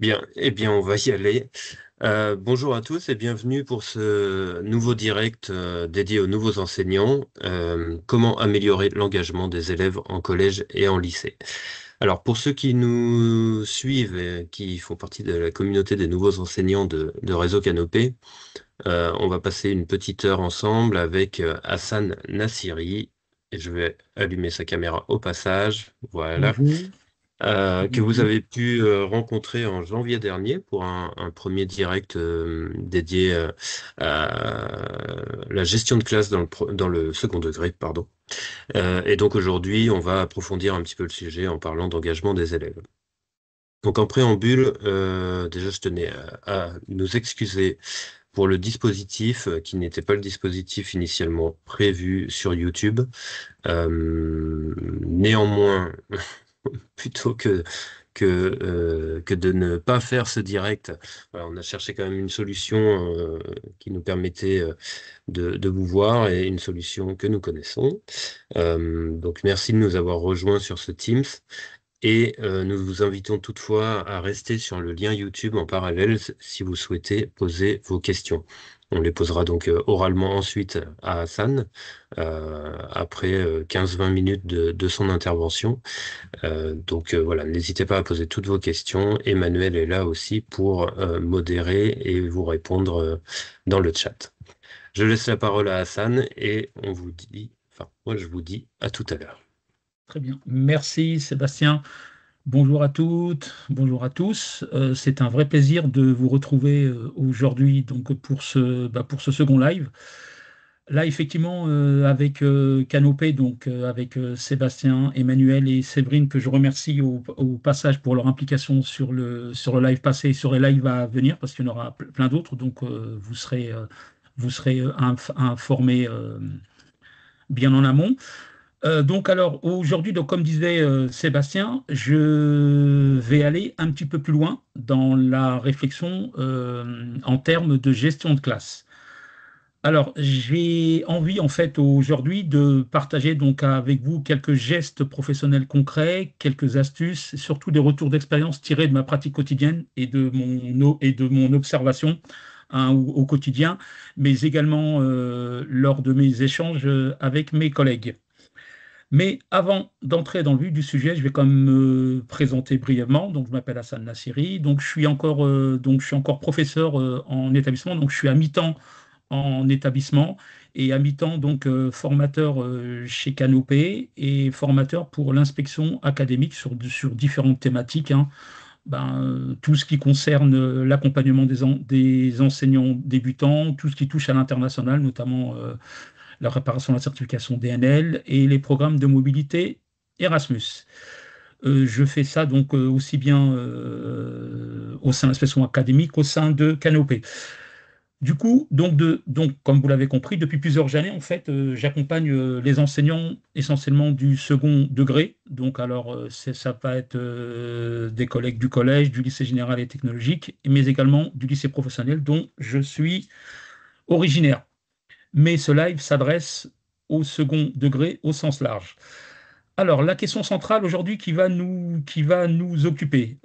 Bien, eh bien, on va y aller. Bonjour à tous et bienvenue pour ce nouveau direct dédié aux nouveaux enseignants. Comment améliorer l'engagement des élèves en collège et en lycée. Alors, pour ceux qui nous suivent et qui font partie de la communauté des nouveaux enseignants de Réseau Canopé, on va passer une petite heure ensemble avec Hassan Nassiri. Et je vais allumer sa caméra au passage. Voilà, Bonjour, que vous bienvenue. avez pu rencontrer en janvier dernier pour un premier direct dédié à la gestion de classe dans le second degré, pardon. Et donc aujourd'hui, on va approfondir un petit peu le sujet en parlant d'engagement des élèves. Donc en préambule, déjà je tenais à nous excuser pour le dispositif qui n'était pas le dispositif initialement prévu sur YouTube. Néanmoins, plutôt que de ne pas faire ce direct. Voilà, on a cherché quand même une solution qui nous permettait de vous voir et une solution que nous connaissons. Donc merci de nous avoir rejoints sur ce Teams. Et nous vous invitons toutefois à rester sur le lien YouTube en parallèle si vous souhaitez poser vos questions. On les posera donc oralement ensuite à Hassan, après 15-20 minutes de son intervention. Donc voilà, n'hésitez pas à poser toutes vos questions. Emmanuel est là aussi pour modérer et vous répondre dans le chat. Je laisse la parole à Hassan et on vous dit, enfin moi je vous dis à tout à l'heure. Très bien. Merci Sébastien. Bonjour à toutes, bonjour à tous. C'est un vrai plaisir de vous retrouver aujourd'hui donc pour ce second live. Là, effectivement, avec Canopé, donc avec Sébastien, Emmanuel et Séverine, que je remercie au passage pour leur implication sur le live passé et sur les lives à venir, parce qu'il y en aura plein d'autres, donc vous serez informés bien en amont. Donc alors aujourd'hui, donc comme disait Sébastien, je vais aller un petit peu plus loin dans la réflexion en termes de gestion de classe. Alors j'ai envie en fait aujourd'hui de partager donc avec vous quelques gestes professionnels concrets, quelques astuces, et surtout des retours d'expérience tirés de ma pratique quotidienne et de mon observation hein, au quotidien, mais également lors de mes échanges avec mes collègues. Mais avant d'entrer dans le vif du sujet, je vais quand même me présenter brièvement. Donc, je m'appelle Hassan Nassiri. Donc, je suis encore professeur en établissement. Donc, je suis à mi-temps en établissement et à mi-temps donc formateur chez Canopé et formateur pour l'inspection académique sur différentes thématiques. Hein. Tout ce qui concerne l'accompagnement des enseignants débutants, tout ce qui touche à l'international, notamment la réparation de la certification DNL et les programmes de mobilité Erasmus. Je fais ça donc aussi bien au sein de l'inspection académique qu'au sein de Canopé. Du coup, donc, comme vous l'avez compris, depuis plusieurs années, en fait, j'accompagne les enseignants essentiellement du second degré. Donc, alors, ça va être des collègues du collège, du lycée général et technologique, mais également du lycée professionnel dont je suis originaire, mais ce live s'adresse au second degré au sens large. Alors, la question centrale aujourd'hui qui va nous occuper,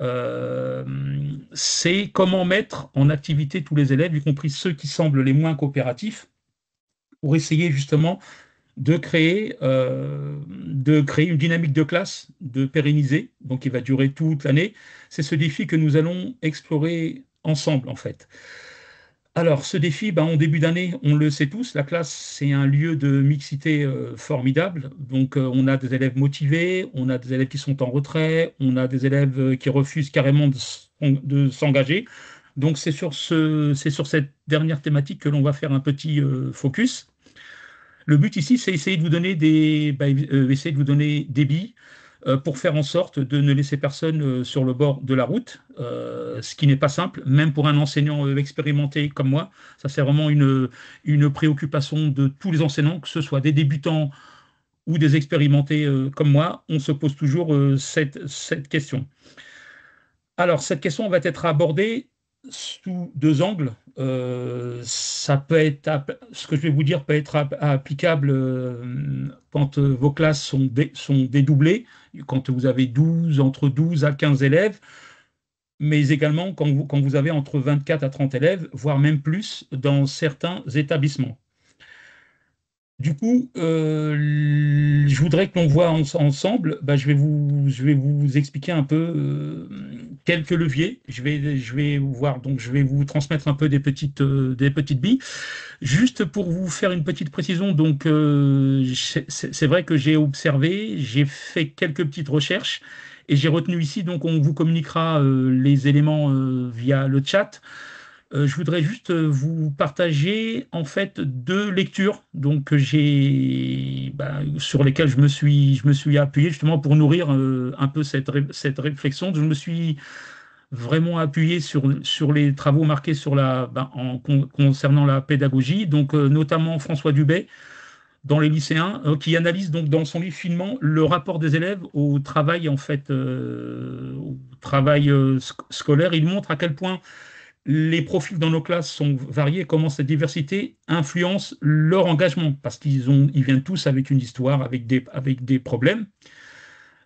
c'est comment mettre en activité tous les élèves, y compris ceux qui semblent les moins coopératifs, pour essayer justement de créer une dynamique de classe, de pérenniser, donc qui va durer toute l'année. C'est ce défi que nous allons explorer ensemble, en fait. Alors, ce défi, en début d'année, on le sait tous, la classe, c'est un lieu de mixité formidable. Donc, on a des élèves motivés, on a des élèves qui sont en retrait, on a des élèves qui refusent carrément de s'engager. Donc, c'est sur cette dernière thématique que l'on va faire un petit focus. Le but ici, c'est essayer de vous donner des billes pour faire en sorte de ne laisser personne sur le bord de la route, ce qui n'est pas simple, même pour un enseignant expérimenté comme moi. Ça, c'est vraiment une préoccupation de tous les enseignants, que ce soit des débutants ou des expérimentés comme moi. On se pose toujours cette question. Alors, cette question va être abordée sous deux angles. Ce que je vais vous dire peut être applicable quand vos classes sont dédoublées, quand vous avez entre 12 à 15 élèves, mais également quand vous avez entre 24 à 30 élèves, voire même plus dans certains établissements. Du coup, je voudrais que l'on voit ensemble, bah, je vais vous expliquer un peu quelques leviers. Je vais vous voir, donc je vais vous transmettre un peu des petites billes. Juste pour vous faire une petite précision, donc c'est vrai que j'ai observé, j'ai fait quelques petites recherches et j'ai retenu ici, donc on vous communiquera les éléments via le chat. Je voudrais juste vous partager en fait deux lectures donc que sur lesquelles je me suis appuyé justement pour nourrir un peu cette réflexion. Je me suis vraiment appuyé sur les travaux marqués concernant la pédagogie, donc notamment François Dubay dans les lycéens, qui analyse donc dans son livre finement le rapport des élèves au travail en fait, au travail scolaire. Il montre à quel point les profils dans nos classes sont variés, comment cette diversité influence leur engagement, parce ils viennent tous avec une histoire, avec des problèmes.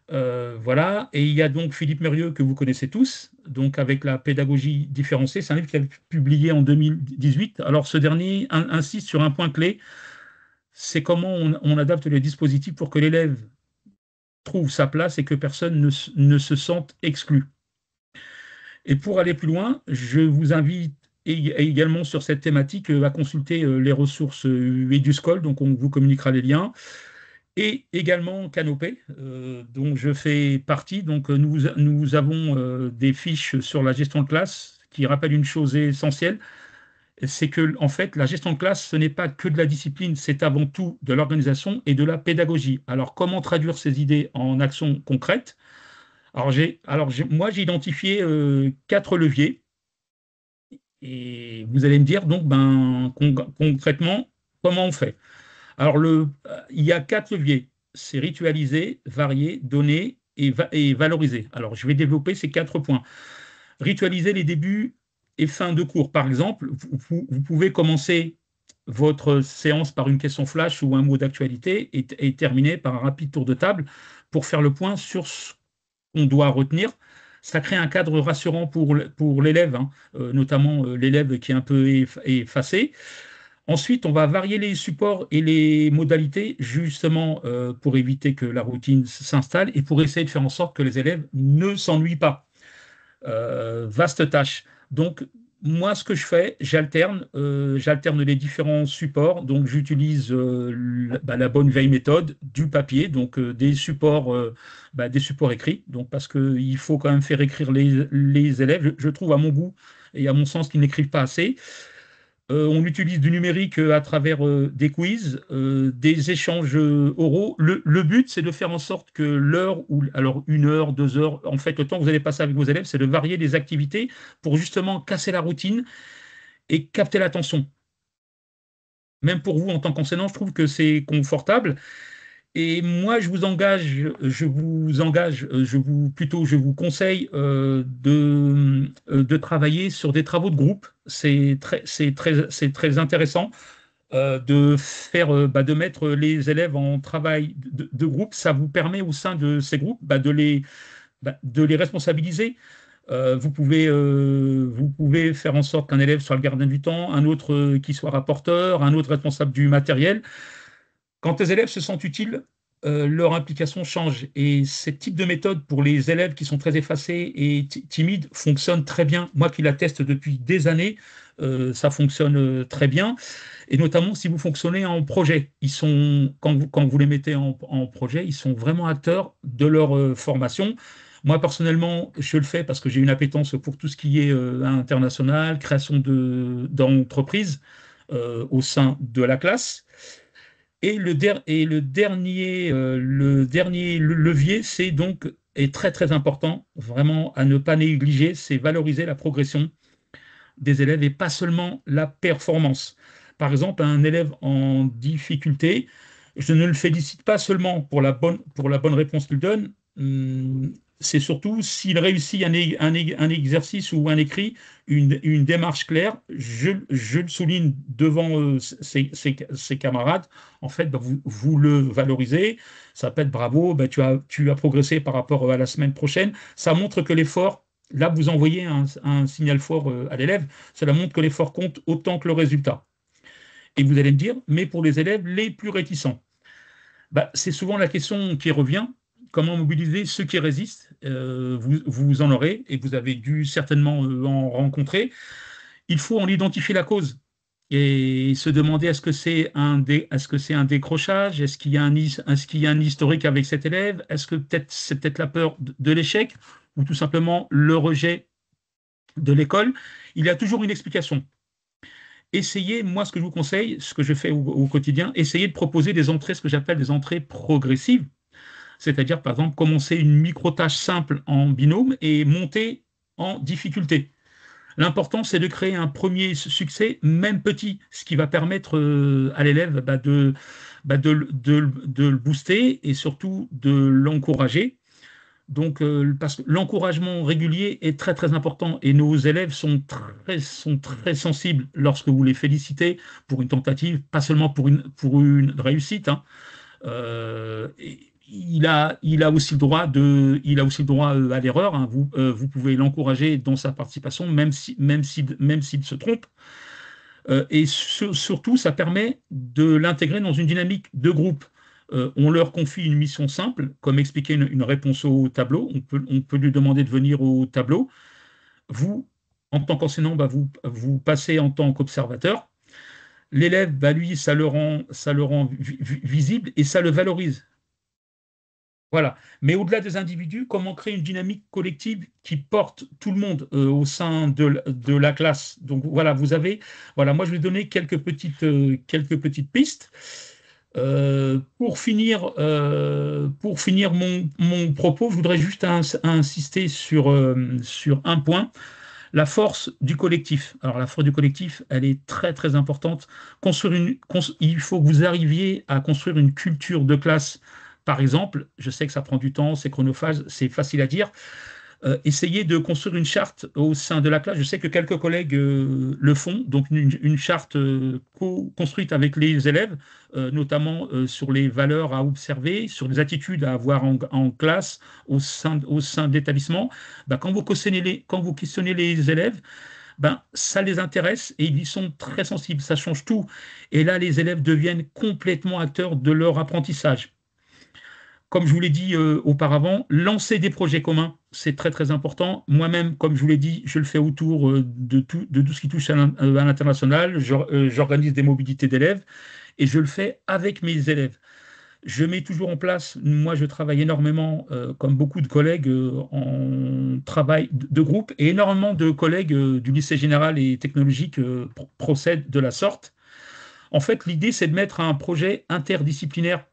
Voilà, et il y a donc Philippe Mérieux que vous connaissez tous, donc avec la pédagogie différenciée, c'est un livre qu'il a publié en 2018. Alors ce dernier insiste sur un point clé, c'est comment on adapte les dispositifs pour que l'élève trouve sa place et que personne ne se sente exclu. Et pour aller plus loin, je vous invite également sur cette thématique à consulter les ressources EduSchool, donc on vous communiquera les liens, et également Canopé, dont je fais partie. Donc nous avons des fiches sur la gestion de classe qui rappellent une chose essentielle, c'est que en fait la gestion de classe, ce n'est pas que de la discipline, c'est avant tout de l'organisation et de la pédagogie. Alors comment traduire ces idées en actions concrètes? Moi j'ai identifié quatre leviers. Et vous allez me dire, donc, concrètement, comment on fait? Alors, il y a quatre leviers. C'est ritualiser, varier, donner et valoriser. Alors, je vais développer ces quatre points. Ritualiser les débuts et fins de cours. Par exemple, vous pouvez commencer votre séance par une question flash ou un mot d'actualité et terminer par un rapide tour de table pour faire le point sur ce qu'on doit retenir. Ça crée un cadre rassurant pour l'élève, hein, notamment l'élève qui est un peu effacé. Ensuite, on va varier les supports et les modalités, justement pour éviter que la routine s'installe et pour essayer de faire en sorte que les élèves ne s'ennuient pas. Vaste tâche. Donc, moi, ce que je fais, j'alterne les différents supports. Donc, j'utilise la bonne vieille méthode du papier, donc des supports écrits. Donc, parce qu'il faut quand même faire écrire les élèves. Je trouve à mon goût et à mon sens qu'ils n'écrivent pas assez. On utilise du numérique à travers des quiz, des échanges oraux. Le but, c'est de faire en sorte que l'heure, ou alors une heure, 2 heures, en fait, le temps que vous allez passer avec vos élèves, c'est de varier les activités pour justement casser la routine et capter l'attention. Même pour vous, en tant qu'enseignant, je trouve que c'est confortable. Et moi, je vous conseille de travailler sur des travaux de groupe. C'est très intéressant de mettre les élèves en travail de groupe. Ça vous permet au sein de ces groupes de les responsabiliser. Vous pouvez faire en sorte qu'un élève soit le gardien du temps, un autre qui soit rapporteur, un autre responsable du matériel. Quand les élèves se sentent utiles, leur implication change. Et ce type de méthode pour les élèves qui sont très effacés et timides fonctionne très bien. Moi qui l'atteste depuis des années, ça fonctionne très bien. Et notamment si vous fonctionnez en projet. Quand vous les mettez en projet, ils sont vraiment acteurs de leur formation. Moi, personnellement, je le fais parce que j'ai une appétence pour tout ce qui est international, création d'entreprises au sein de la classe. Et le dernier levier, c'est donc, est très très important, vraiment à ne pas négliger, c'est valoriser la progression des élèves et pas seulement la performance. Par exemple, un élève en difficulté, je ne le félicite pas seulement pour la bonne réponse qu'il donne, c'est surtout s'il réussit un exercice ou un écrit, une démarche claire, je le souligne devant ses camarades. En fait, vous le valorisez, ça peut être bravo, tu as progressé par rapport à la semaine prochaine. Ça montre que l'effort Là, vous envoyez un signal fort à l'élève. Cela montre que l'effort compte autant que le résultat. Et vous allez me dire, mais pour les élèves les plus réticents, bah, c'est souvent la question qui revient. Comment mobiliser ceux qui résistent? Vous en aurez et vous avez dû certainement en rencontrer. Il faut en identifier la cause et se demander est-ce que c'est un décrochage? Est-ce qu'il y a est-ce qu'il y a un historique avec cet élève? Est-ce que c'est peut-être la peur de l'échec ou tout simplement le rejet de l'école? Il y a toujours une explication. Essayez, moi, ce que je vous conseille, ce que je fais au quotidien, essayez de proposer des entrées, ce que j'appelle des entrées progressives, c'est-à-dire, par exemple, commencer une micro-tâche simple en binôme et monter en difficulté. L'important, c'est de créer un premier succès, même petit, ce qui va permettre à l'élève de le booster et surtout de l'encourager. Donc, parce que l'encouragement régulier est très très important et nos élèves sont très sensibles lorsque vous les félicitez pour une tentative, pas seulement pour une réussite, hein. Il a aussi le droit il a aussi le droit à l'erreur, hein. Vous pouvez l'encourager dans sa participation, même s'il se trompe. Surtout, ça permet de l'intégrer dans une dynamique de groupe. On leur confie une mission simple, comme expliquer une réponse au tableau. On peut lui demander de venir au tableau. Vous, en tant qu'enseignant, bah, vous passez en tant qu'observateur. L'élève, bah, lui, ça le rend visible et ça le valorise. Voilà. Mais au-delà des individus, comment créer une dynamique collective qui porte tout le monde au sein de la classe? Donc voilà, voilà, moi je vais donner quelques petites pistes. Pour finir mon propos, je voudrais juste insister sur un point, la force du collectif. Alors la force du collectif, elle est très très importante. Il faut que vous arriviez à construire une culture de classe. Par exemple, je sais que ça prend du temps, c'est chronophage, c'est facile à dire. Essayez de construire une charte au sein de la classe. Je sais que quelques collègues le font, donc une charte construite avec les élèves, notamment sur les valeurs à observer, sur les attitudes à avoir en classe, au sein de l'établissement. Ben, quand vous questionnez les élèves, ben, ça les intéresse et ils y sont très sensibles, ça change tout. Et là, les élèves deviennent complètement acteurs de leur apprentissage. Comme je vous l'ai dit auparavant, lancer des projets communs, c'est très très important. Moi-même, comme je vous l'ai dit, je le fais autour de tout ce qui touche à l'international. J'organise des mobilités d'élèves et je le fais avec mes élèves. Je mets toujours en place, moi je travaille énormément, comme beaucoup de collègues, en travail de groupe et énormément de collègues du lycée général et technologique procèdent de la sorte. En fait, l'idée, c'est de mettre un projet interdisciplinaire.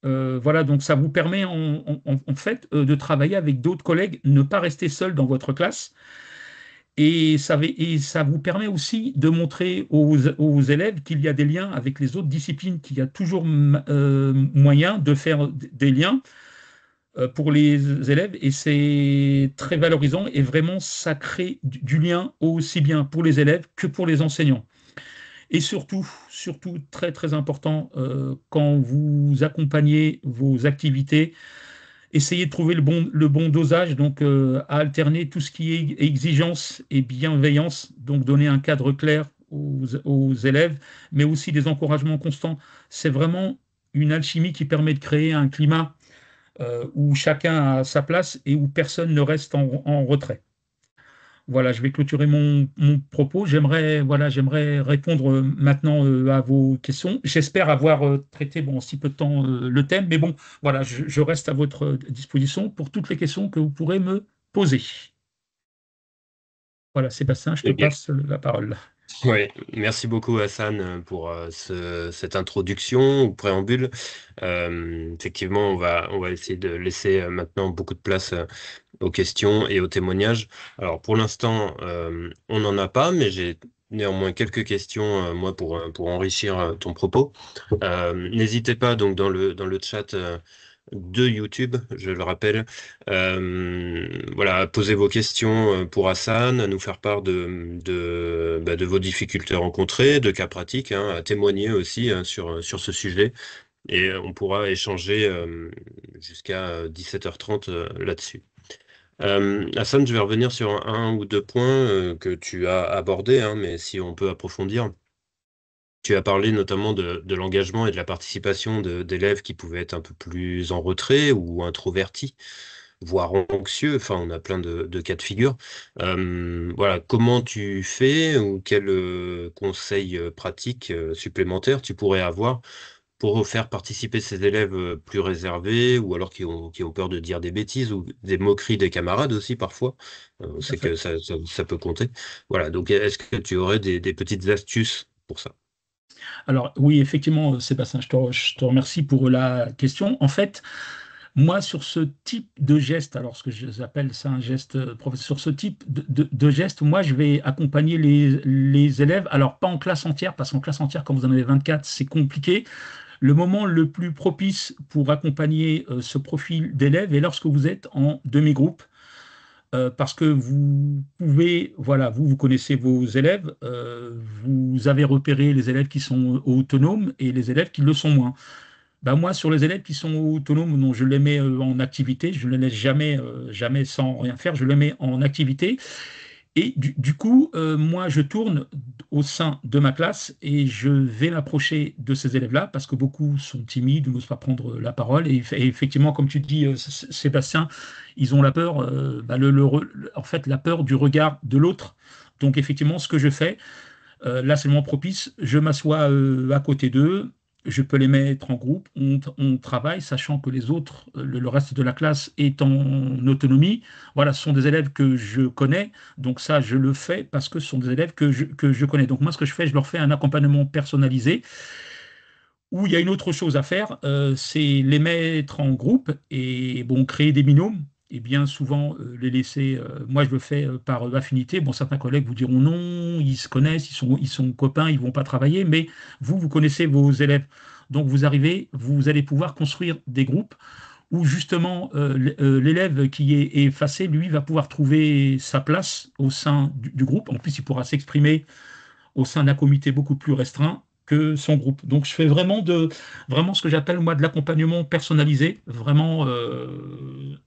Voilà, donc ça vous permet en fait de travailler avec d'autres collègues, ne pas rester seul dans votre classe. Et ça vous permet aussi de montrer aux élèves qu'il y a des liens avec les autres disciplines, qu'il y a toujours moyen de faire des liens pour les élèves. Et c'est très valorisant et vraiment ça crée du lien aussi bien pour les élèves que pour les enseignants. Et surtout, très très important, quand vous accompagnez vos activités, essayez de trouver le bon dosage, donc à alterner tout ce qui est exigence et bienveillance, donc donner un cadre clair aux élèves, mais aussi des encouragements constants. C'est vraiment une alchimie qui permet de créer un climat où chacun a sa place et où personne ne reste en retrait. Voilà, je vais clôturer mon propos. J'aimerais répondre maintenant à vos questions. J'espère avoir traité, bon, en si peu de temps, le thème, mais bon, voilà, je reste à votre disposition pour toutes les questions que vous pourrez me poser. Voilà, Sébastien, je te Eh bien, passe la parole. ouais, merci beaucoup Hassan pour cette introduction ou préambule. Effectivement, on va essayer de laisser maintenant beaucoup de place aux questions et aux témoignages. Alors pour l'instant, on n'en a pas, mais j'ai néanmoins quelques questions moi pour enrichir ton propos. N'hésitez pas donc dans le chat de YouTube, je le rappelle. Voilà, posez vos questions pour Hassan, à nous faire part de vos difficultés rencontrées, de cas pratiques, hein, à témoigner aussi sur ce sujet. Et on pourra échanger jusqu'à 17h30 là-dessus. Hassan, je vais revenir sur un ou deux points que tu as abordés, hein, mais si on peut approfondir. Tu as parlé notamment de l'engagement et de la participation d'élèves qui pouvaient être un peu plus en retrait ou introvertis, voire anxieux. Enfin, on a plein de cas de figure. Voilà, comment tu fais ou quels conseils pratiques supplémentaires tu pourrais avoir pour faire participer ces élèves plus réservés ou alors qui ont peur de dire des bêtises ou des moqueries des camarades aussi parfois. On Tout à sait que fait. ça peut compter. Voilà, donc est-ce que tu aurais des petites astuces pour ça? Alors oui, effectivement, Sébastien, je te remercie pour la question. En fait, moi, sur ce type de geste, alors ce que j'appelle ça un geste, sur ce type de geste, moi, je vais accompagner les élèves. Alors, pas en classe entière, parce qu'en classe entière, quand vous en avez 24, c'est compliqué. Le moment le plus propice pour accompagner ce profil d'élèves est lorsque vous êtes en demi-groupe. Parce que vous pouvez, voilà, vous connaissez vos élèves, vous avez repéré les élèves qui sont autonomes et les élèves qui le sont moins. Ben moi, sur les élèves qui sont autonomes, non, je les mets en activité, je ne les laisse jamais, jamais sans rien faire, je les mets en activité. Et du coup, moi, je tourne au sein de ma classe et je vais m'approcher de ces élèves-là parce que beaucoup sont timides, n'osent pas prendre la parole. Et effectivement, comme tu dis, Sébastien, ils ont la peur, bah, en fait, la peur du regard de l'autre. Donc, effectivement, ce que je fais, là, c'est le moment propice. Je m'assois à côté d'eux. Je peux les mettre en groupe. On travaille, sachant que les autres, le reste de la classe est en autonomie. Voilà, ce sont des élèves que je connais. Donc ça, je le fais parce que ce sont des élèves que je connais. Donc moi, ce que je fais, je leur fais un accompagnement personnalisé. Où il y a une autre chose à faire, c'est les mettre en groupe et bon, créer des binômes. Et bien souvent, les laisser, moi je le fais par affinité. Bon, certains collègues vous diront non, ils se connaissent, ils sont copains, ils vont pas travailler, mais vous, vous connaissez vos élèves. Donc vous arrivez, vous allez pouvoir construire des groupes où justement l'élève qui est effacé, lui, va pouvoir trouver sa place au sein du groupe. En plus, il pourra s'exprimer au sein d'un comité beaucoup plus restreint que son groupe. Donc je fais vraiment ce que j'appelle moi de l'accompagnement personnalisé, vraiment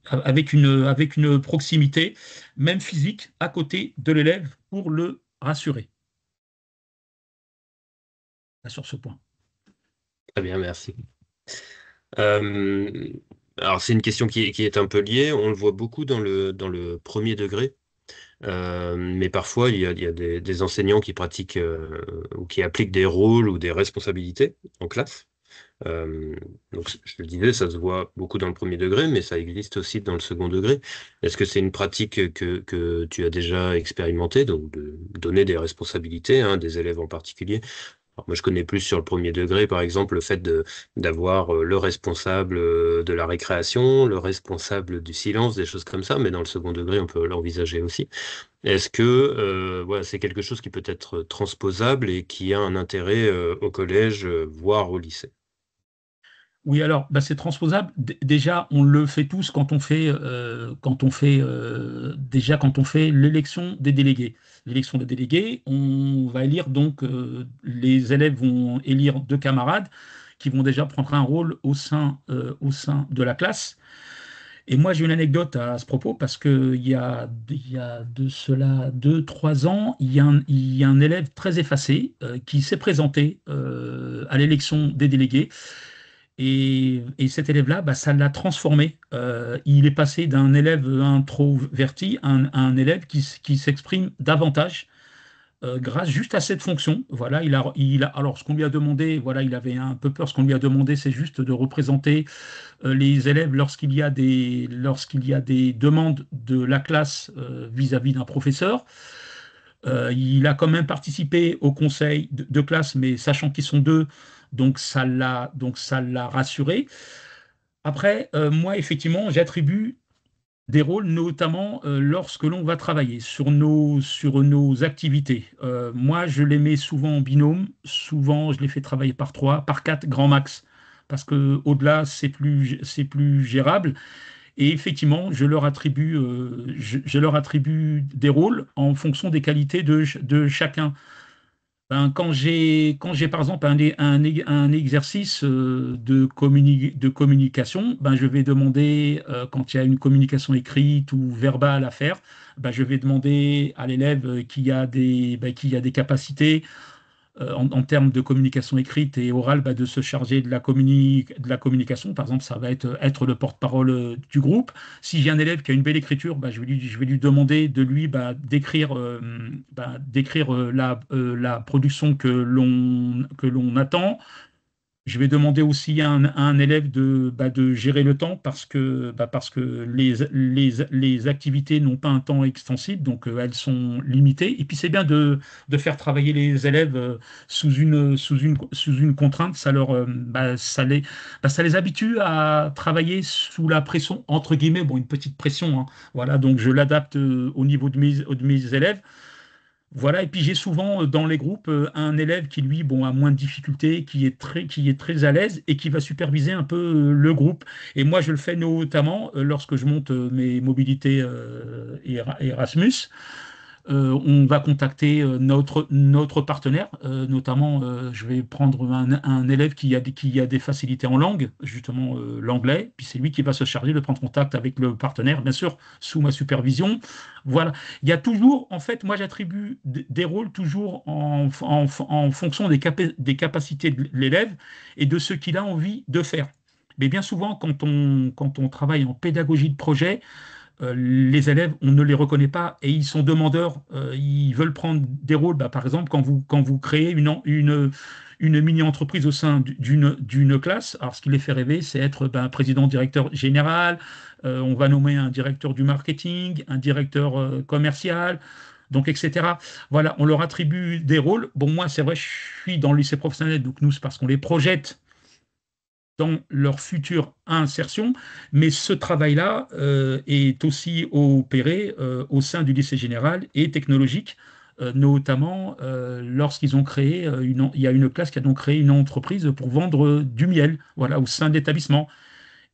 avec une proximité, même physique, à côté de l'élève pour le rassurer sur ce point. Très bien, merci. Euh, alors, c'est une question qui est un peu liée. On le voit beaucoup dans le premier degré. Mais parfois, il y a des enseignants qui pratiquent ou qui appliquent des rôles ou des responsabilités en classe. Euh, donc, je le disais, ça se voit beaucoup dans le premier degré, mais ça existe aussi dans le second degré. Est-ce que c'est une pratique que tu as déjà expérimentée, donc de donner des responsabilités, hein, des élèves en particulier? Alors, moi, je connais plus sur le premier degré, par exemple, le fait d'avoir le responsable de la récréation, le responsable du silence, des choses comme ça, mais dans le second degré, on peut l'envisager aussi. Est-ce que voilà, c'est quelque chose qui peut être transposable et qui a un intérêt au collège, voire au lycée? Oui, alors bah, c'est transposable. Déjà, on le fait tous quand on fait l'élection des délégués. L'élection des délégués, on va élire donc les élèves vont élire deux camarades qui vont déjà prendre un rôle au sein de la classe. Et moi, j'ai une anecdote à ce propos parce que il y a de cela 2, 3 ans, il y a un élève très effacé qui s'est présenté à l'élection des délégués. Et cet élève-là, bah, ça l'a transformé. Il est passé d'un élève introverti à un élève qui s'exprime davantage grâce juste à cette fonction. Voilà, alors ce qu'on lui a demandé, voilà, il avait un peu peur. Ce qu'on lui a demandé, c'est juste de représenter les élèves lorsqu'il y a des demandes de la classe vis-à-vis d'un professeur. Il a quand même participé au conseil de classe, mais sachant qu'ils sont deux, donc ça l'a rassuré. Après, moi, effectivement, j'attribue des rôles, notamment lorsque l'on va travailler sur nos activités. Moi, je les mets souvent en binôme. Souvent, je les fais travailler par trois, par quatre, grand max, parce que au-delà, c'est plus gérable. Et effectivement, je leur attribue des rôles en fonction des qualités de chacun. Ben, quand j'ai par exemple un exercice de communication, ben, je vais demander, quand il y a une communication écrite ou verbale à faire, ben, je vais demander à l'élève qui a des capacités en termes de communication écrite et orale, bah, de se charger de la communication. Par exemple, ça va être le porte-parole du groupe. Si j'ai un élève qui a une belle écriture, bah, je vais lui demander de lui d'écrire la production que l'on attend. Je vais demander aussi à un élève de gérer le temps parce que les activités n'ont pas un temps extensible, donc elles sont limitées. Et puis c'est bien de faire travailler les élèves sous une contrainte. Ça les habitue à travailler sous la pression, entre guillemets, bon, une petite pression, hein. Voilà, donc je l'adapte au niveau de mes élèves. Voilà, et puis j'ai souvent dans les groupes un élève qui, lui, bon, a moins de difficultés, qui est très à l'aise et qui va superviser un peu le groupe. Et moi, je le fais notamment lorsque je monte mes mobilités Erasmus. On va contacter notre partenaire, notamment je vais prendre un élève qui a des facilités en langue, justement l'anglais, puis c'est lui qui va se charger de prendre contact avec le partenaire, bien sûr, sous ma supervision. Voilà. Il y a toujours, en fait, moi j'attribue des rôles toujours en fonction des capacités de l'élève et de ce qu'il a envie de faire. Mais bien souvent, quand on travaille en pédagogie de projet, les élèves, on ne les reconnaît pas et ils sont demandeurs, ils veulent prendre des rôles. Bah, par exemple, quand vous créez une mini-entreprise au sein d'une classe, alors ce qui les fait rêver, c'est être président, directeur général, on va nommer un directeur du marketing, un directeur commercial, donc etc. Voilà, on leur attribue des rôles. Bon, moi, c'est vrai, je suis dans le lycée professionnel, donc nous, c'est parce qu'on les projette dans leur future insertion, mais ce travail-là est aussi opéré au sein du lycée général et technologique, notamment lorsqu'ils ont créé il y a une classe qui a donc créé une entreprise pour vendre du miel, voilà, au sein de l'établissement.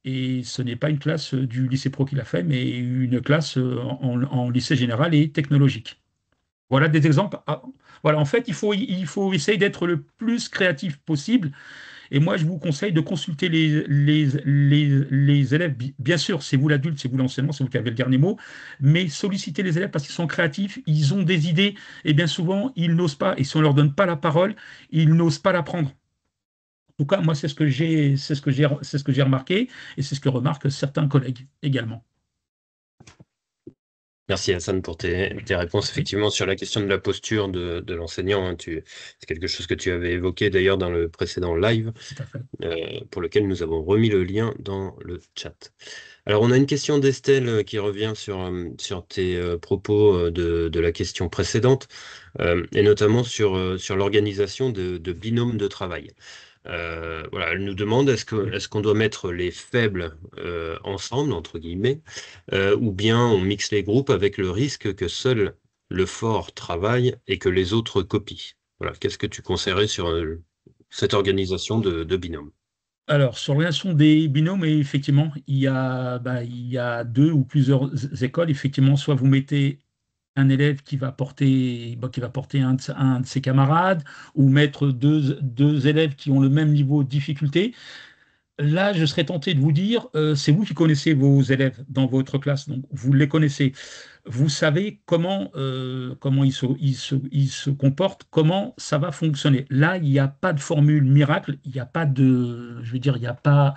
Et ce n'est pas une classe du lycée pro qui l'a fait, mais une classe en lycée général et technologique. Voilà des exemples. Ah, voilà, en fait, il faut essayer d'être le plus créatif possible et moi, je vous conseille de consulter les élèves. Bien sûr, c'est vous l'adulte, c'est vous l'enseignant, c'est vous qui avez le dernier mot, mais sollicitez les élèves parce qu'ils sont créatifs, ils ont des idées, et bien souvent, ils n'osent pas. Et si on ne leur donne pas la parole, ils n'osent pas la prendre. En tout cas, moi, c'est ce que j'ai remarqué, et c'est ce que remarquent certains collègues également. Merci Hassan pour tes réponses. Oui, Effectivement, sur la question de la posture de l'enseignant, hein, c'est quelque chose que tu avais évoqué d'ailleurs dans le précédent live, tout à fait. pour lequel nous avons remis le lien dans le chat. Alors, on a une question d'Estelle qui revient sur tes propos de la question précédente, et notamment sur l'organisation de binômes de travail. Voilà, elle nous demande est-ce qu'on doit mettre les faibles ensemble, entre guillemets, ou bien on mixe les groupes avec le risque que seul le fort travaille et que les autres copient. Voilà, qu'est-ce que tu conseillerais sur cette organisation de binôme? Alors, sur l'organisation des binômes, effectivement, il y a deux ou plusieurs écoles. Effectivement, soit vous mettez un élève qui va porter un de ses camarades, ou mettre deux élèves qui ont le même niveau de difficulté. Là, je serais tenté de vous dire, c'est vous qui connaissez vos élèves dans votre classe, donc vous les connaissez. Vous savez comment ils se comportent, comment ça va fonctionner. Là, il n'y a pas de formule miracle, il n'y a pas de, je veux dire, il n'y a pas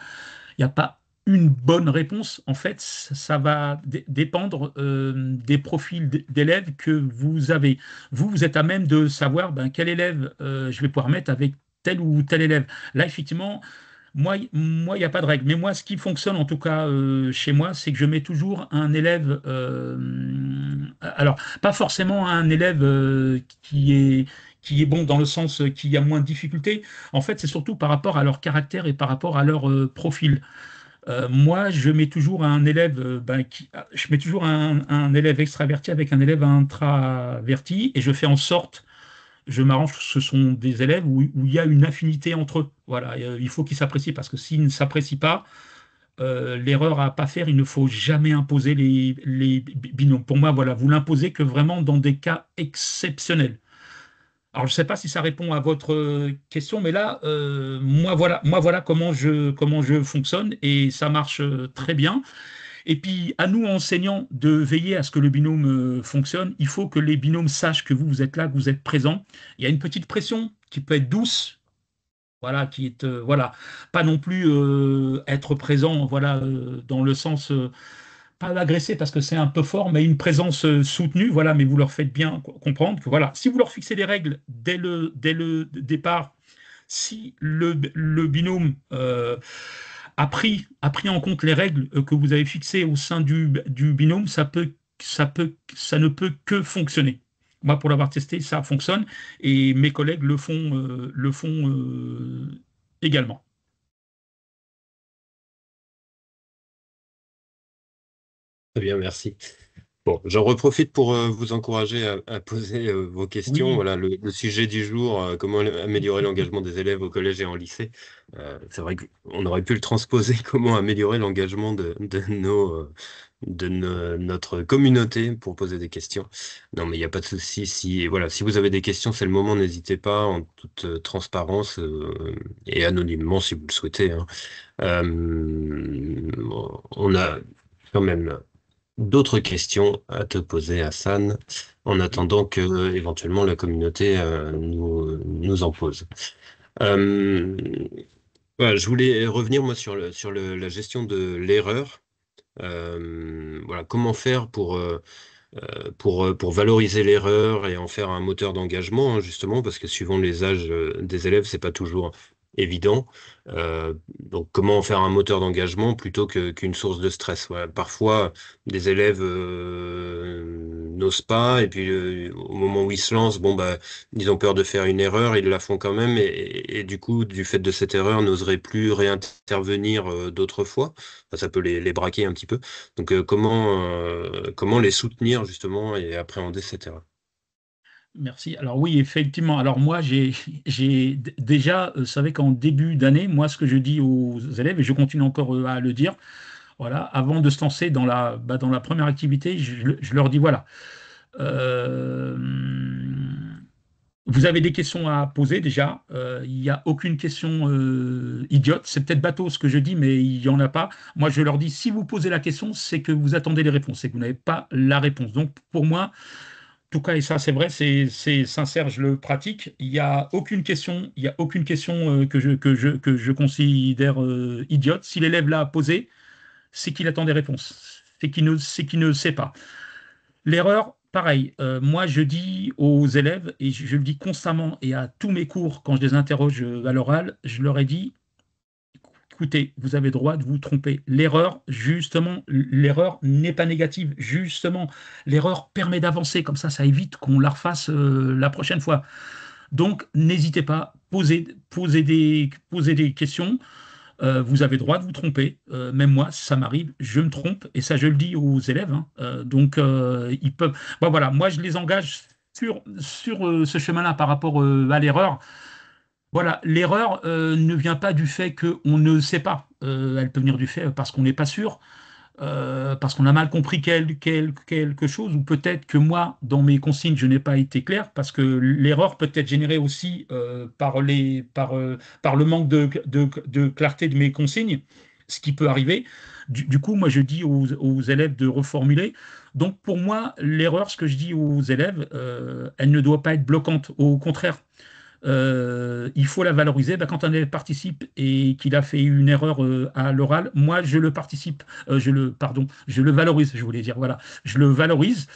une bonne réponse. En fait, ça va dépendre des profils d'élèves que vous avez. Vous êtes à même de savoir quel élève je vais pouvoir mettre avec tel ou tel élève. Là, effectivement, moi, il n'y a pas de règle. Mais moi, ce qui fonctionne, en tout cas chez moi, c'est que je mets toujours un élève. Alors, pas forcément un élève qui est bon dans le sens qui a moins de difficultés. En fait, c'est surtout par rapport à leur caractère et par rapport à leur profil. Moi, je mets toujours un élève, je mets toujours un élève extraverti avec un élève intraverti et je fais en sorte, je m'arrange, ce sont des élèves où il y a une affinité entre eux. Voilà, il faut qu'ils s'apprécient parce que s'ils ne s'apprécient pas, l'erreur à pas faire, il ne faut jamais imposer les binômes. Pour moi, voilà, vous l'imposez que vraiment dans des cas exceptionnels. Alors, je ne sais pas si ça répond à votre question, mais là, moi, voilà comment je fonctionne et ça marche très bien. Et puis, à nous, enseignants, de veiller à ce que le binôme fonctionne. Il faut que les binômes sachent que vous êtes là, que vous êtes présent. Il y a une petite pression qui peut être douce, voilà, qui est, voilà, pas non plus être présent, voilà, dans le sens, pas l'agresser parce que c'est un peu fort, mais une présence soutenue, voilà, mais vous leur faites bien comprendre que, voilà, si vous leur fixez des règles dès le départ, si le binôme a pris en compte les règles que vous avez fixées au sein du binôme, ça ne peut que fonctionner. Moi, pour l'avoir testé, ça fonctionne et mes collègues le font également. Très bien, merci. Bon, j'en reprofite pour vous encourager à poser vos questions. Oui, Voilà, le sujet du jour, comment améliorer l'engagement des élèves au collège et en lycée. C'est vrai qu'on aurait pu le transposer, comment améliorer l'engagement notre communauté pour poser des questions. Non, mais il n'y a pas de souci. Si, voilà, si vous avez des questions, c'est le moment, n'hésitez pas, en toute transparence et anonymement si vous le souhaitez, hein. On a quand même d'autres questions à te poser, Hassan, en oui, attendant que éventuellement la communauté nous en pose. Euh, voilà, je voulais revenir moi la gestion de l'erreur. Voilà, comment faire pour valoriser l'erreur et en faire un moteur d'engagement, hein, justement, parce que suivant les âges des élèves, c'est pas toujours évident. Donc, comment en faire un moteur d'engagement plutôt qu'une source de stress. Voilà. Parfois, des élèves n'osent pas, et puis au moment où ils se lancent, bon, bah, ils ont peur de faire une erreur, ils la font quand même, et du coup, du fait de cette erreur, n'oseraient plus réintervenir d'autres fois. Enfin, ça peut les braquer un petit peu. Donc, comment les soutenir justement et appréhender cette erreur? merci. Alors oui, effectivement. Alors moi, déjà, vous savez qu'en début d'année, moi, ce que je dis aux élèves, et je continue encore à le dire, voilà, avant de se lancer dans la première activité, je leur dis, voilà, euh, vous avez des questions à poser déjà. Il n'y a aucune question idiote. C'est peut-être bateau ce que je dis, mais il n'y en a pas. Moi, je leur dis, si vous posez la question, c'est que vous attendez les réponses, c'est que vous n'avez pas la réponse. Donc, pour moi, en tout cas, et ça c'est vrai, c'est sincère, je le pratique. Il y a aucune question que je considère idiote. Si l'élève l'a posée, c'est qu'il attend des réponses. C'est qu'il ne sait pas. L'erreur, pareil. Moi, je dis aux élèves, et je le dis constamment, et à tous mes cours, quand je les interroge à l'oral, je leur ai dit, écoutez, vous avez le droit de vous tromper. L'erreur, justement, l'erreur n'est pas négative. Justement, l'erreur permet d'avancer. Comme ça évite qu'on la refasse la prochaine fois. Donc, n'hésitez pas, posez des questions. Vous avez le droit de vous tromper. Même moi, ça m'arrive, je me trompe, et ça, je le dis aux élèves, hein. Donc, ils peuvent. Bon, voilà, moi, je les engage sur ce chemin-là par rapport à l'erreur. Voilà, l'erreur ne vient pas du fait qu'on ne sait pas. Elle peut venir du fait parce qu'on n'est pas sûr, parce qu'on a mal compris quelque chose, ou peut-être que moi, dans mes consignes, je n'ai pas été clair, parce que l'erreur peut être générée aussi par le manque de clarté de mes consignes, ce qui peut arriver. Du coup, moi, je dis aux élèves de reformuler. Donc, pour moi, l'erreur, ce que je dis aux élèves, elle ne doit pas être bloquante. Au contraire, il faut la valoriser. Ben, quand un élève participe et qu'il a fait une erreur à l'oral, moi je le valorise, je voulais dire, voilà, je le valorise.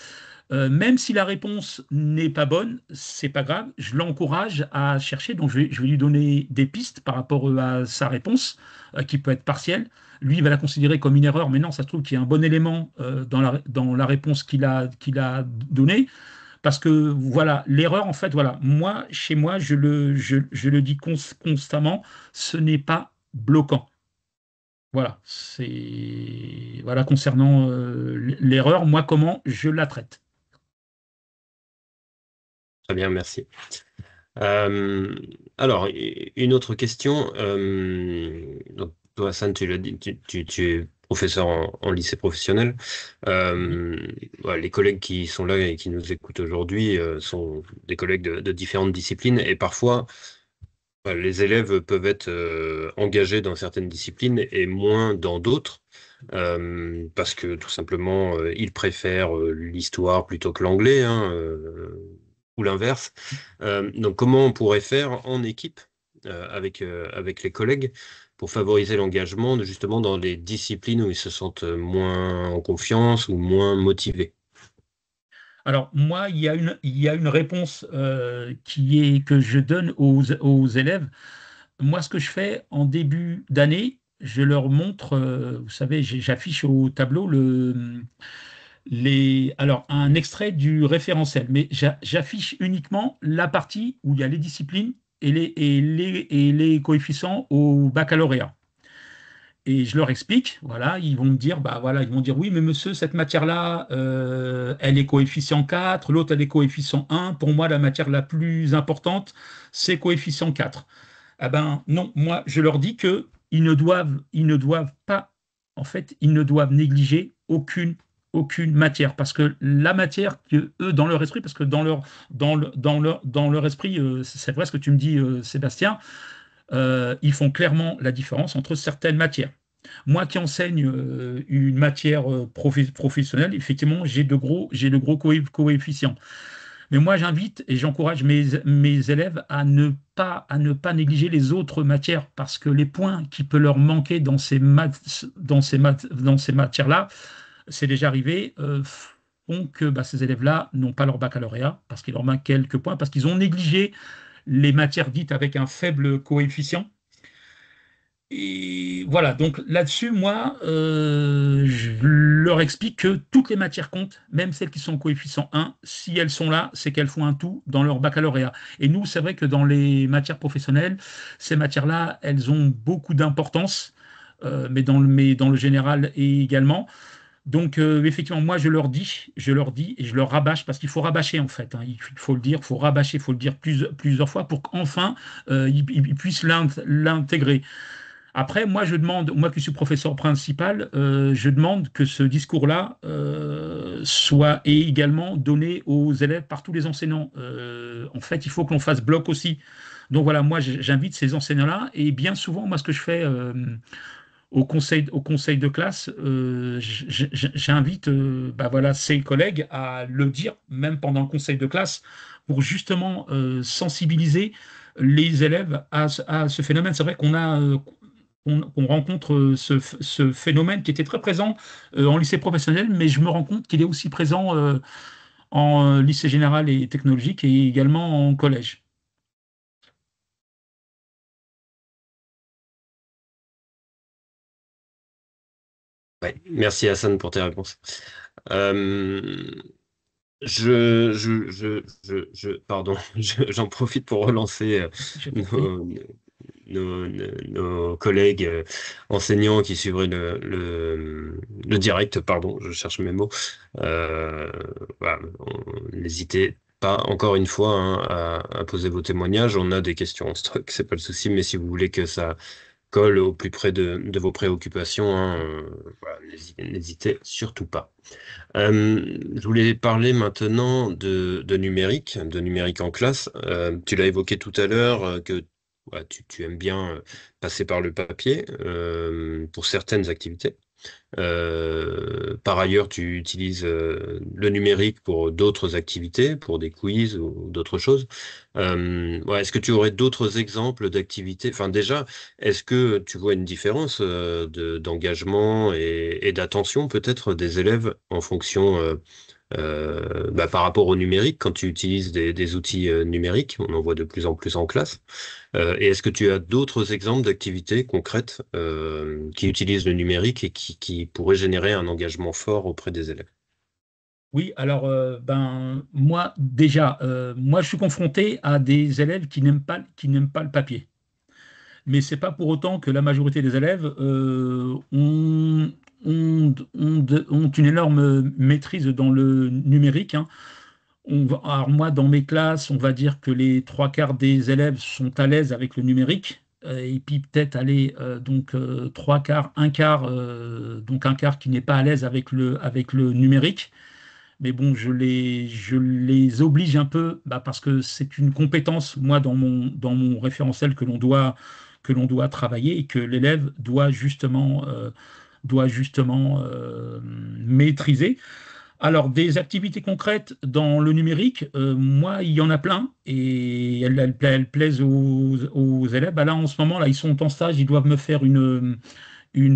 Même si la réponse n'est pas bonne, c'est pas grave, je l'encourage à chercher, donc je vais lui donner des pistes par rapport à sa réponse, qui peut être partielle. Lui, il va la considérer comme une erreur, mais non, ça se trouve qu'il y a un bon élément dans la réponse qu'il a donnée. Parce que voilà, l'erreur, en fait, voilà, moi, chez moi, je le dis constamment, ce n'est pas bloquant. Voilà, c'est voilà concernant l'erreur, moi, comment je la traite. Très bien, merci. Euh, alors, une autre question. Donc, toi, Hassan, tu l'as dit, tu es professeur en lycée professionnel. Oui. Euh, voilà, les collègues qui sont là et qui nous écoutent aujourd'hui sont des collègues de différentes disciplines et parfois les élèves peuvent être engagés dans certaines disciplines et moins dans d'autres, parce que tout simplement, ils préfèrent l'histoire plutôt que l'anglais, hein, ou l'inverse. Donc, comment on pourrait faire en équipe avec les collègues pour favoriser l'engagement justement dans les disciplines où ils se sentent moins en confiance ou moins motivés? Alors, moi, il y a une réponse que je donne aux élèves. Moi, ce que je fais en début d'année, je leur montre, vous savez, j'affiche au tableau alors, un extrait du référentiel, mais j'affiche uniquement la partie où il y a les disciplines et les coefficients au baccalauréat. Et je leur explique, voilà, ils vont me dire, bah voilà, ils vont dire, oui, mais monsieur, cette matière-là, elle est coefficient 4, l'autre, elle est coefficient 1. Pour moi, la matière la plus importante, c'est coefficient 4. Ah ben non, moi, je leur dis que ils ne doivent pas, en fait, ils ne doivent négliger aucune matière, parce que la matière que eux, dans leur esprit, parce que dans leur esprit, c'est vrai ce que tu me dis, Sébastien, ils font clairement la différence entre certaines matières. Moi qui enseigne une matière professionnelle, effectivement, j'ai de gros coefficients. Mais moi, j'invite et j'encourage mes élèves à ne pas négliger les autres matières parce que les points qui peuvent leur manquer dans ces matières-là, c'est déjà arrivé, font que bah, ces élèves-là n'ont pas leur baccalauréat parce qu'il leur manque quelques points, parce qu'ils ont négligé les matières dites avec un faible coefficient. Et voilà, donc là-dessus, moi, je leur explique que toutes les matières comptent, même celles qui sont coefficient 1. Si elles sont là, c'est qu'elles font un tout dans leur baccalauréat. Et nous, c'est vrai que dans les matières professionnelles, ces matières-là, elles ont beaucoup d'importance, mais dans le général également. Donc, effectivement, moi, je leur dis et je leur rabâche, parce qu'il faut rabâcher, en fait, hein, il faut le dire, il faut rabâcher, il faut le dire plusieurs fois pour qu'enfin, ils puissent l'intégrer. Après, moi, je demande, moi qui suis professeur principal, je demande que ce discours-là soit également donné aux élèves par tous les enseignants. En fait, il faut que l'on fasse bloc aussi. Donc voilà, moi, j'invite ces enseignants-là et bien souvent, moi, ce que je fais au conseil de classe, j'invite bah voilà, ces collègues à le dire, même pendant le conseil de classe, pour justement sensibiliser les élèves à ce phénomène. C'est vrai qu'on rencontre ce phénomène qui était très présent en lycée professionnel, mais je me rends compte qu'il est aussi présent en lycée général et technologique et également en collège. Ouais. Merci Hassan pour tes réponses. Euh, pardon, j'en profite pour relancer Je t'en prie. nos, nos collègues enseignants qui suivraient le direct, pardon, je cherche mes mots. Voilà, n'hésitez pas encore une fois, hein, à poser vos témoignages. On a des questions en stock, c'est pas le souci, mais si vous voulez que ça colle au plus près de vos préoccupations, hein, voilà, n'hésitez surtout pas. Je voulais parler maintenant de numérique en classe. Tu l'as évoqué tout à l'heure, que ouais, tu aimes bien passer par le papier pour certaines activités. Par ailleurs, tu utilises le numérique pour d'autres activités, pour des quiz ou d'autres choses. Ouais, est-ce que tu aurais d'autres exemples d'activités? Enfin, déjà, est-ce que tu vois une différence d'engagement et d'attention peut-être des élèves en fonction bah, par rapport au numérique, quand tu utilises des outils numériques, on en voit de plus en plus en classe. Et est-ce que tu as d'autres exemples d'activités concrètes qui utilisent le numérique et qui pourraient générer un engagement fort auprès des élèves? Oui, alors ben moi déjà, moi je suis confronté à des élèves qui n'aiment pas le papier. Mais c'est pas pour autant que la majorité des élèves ont une énorme maîtrise dans le numérique, hein. Alors moi, dans mes classes, on va dire que les trois quarts des élèves sont à l'aise avec le numérique. et puis peut-être aller donc trois quarts, un quart, donc un quart qui n'est pas à l'aise avec le numérique. Mais bon, je les oblige un peu, bah, parce que c'est une compétence, moi, dans mon référentiel que l'on doit travailler et que l'élève doit justement maîtriser. Alors, des activités concrètes dans le numérique, moi, il y en a plein et elles plaisent aux élèves. Bah là, en ce moment, là, ils sont en stage, ils doivent me faire une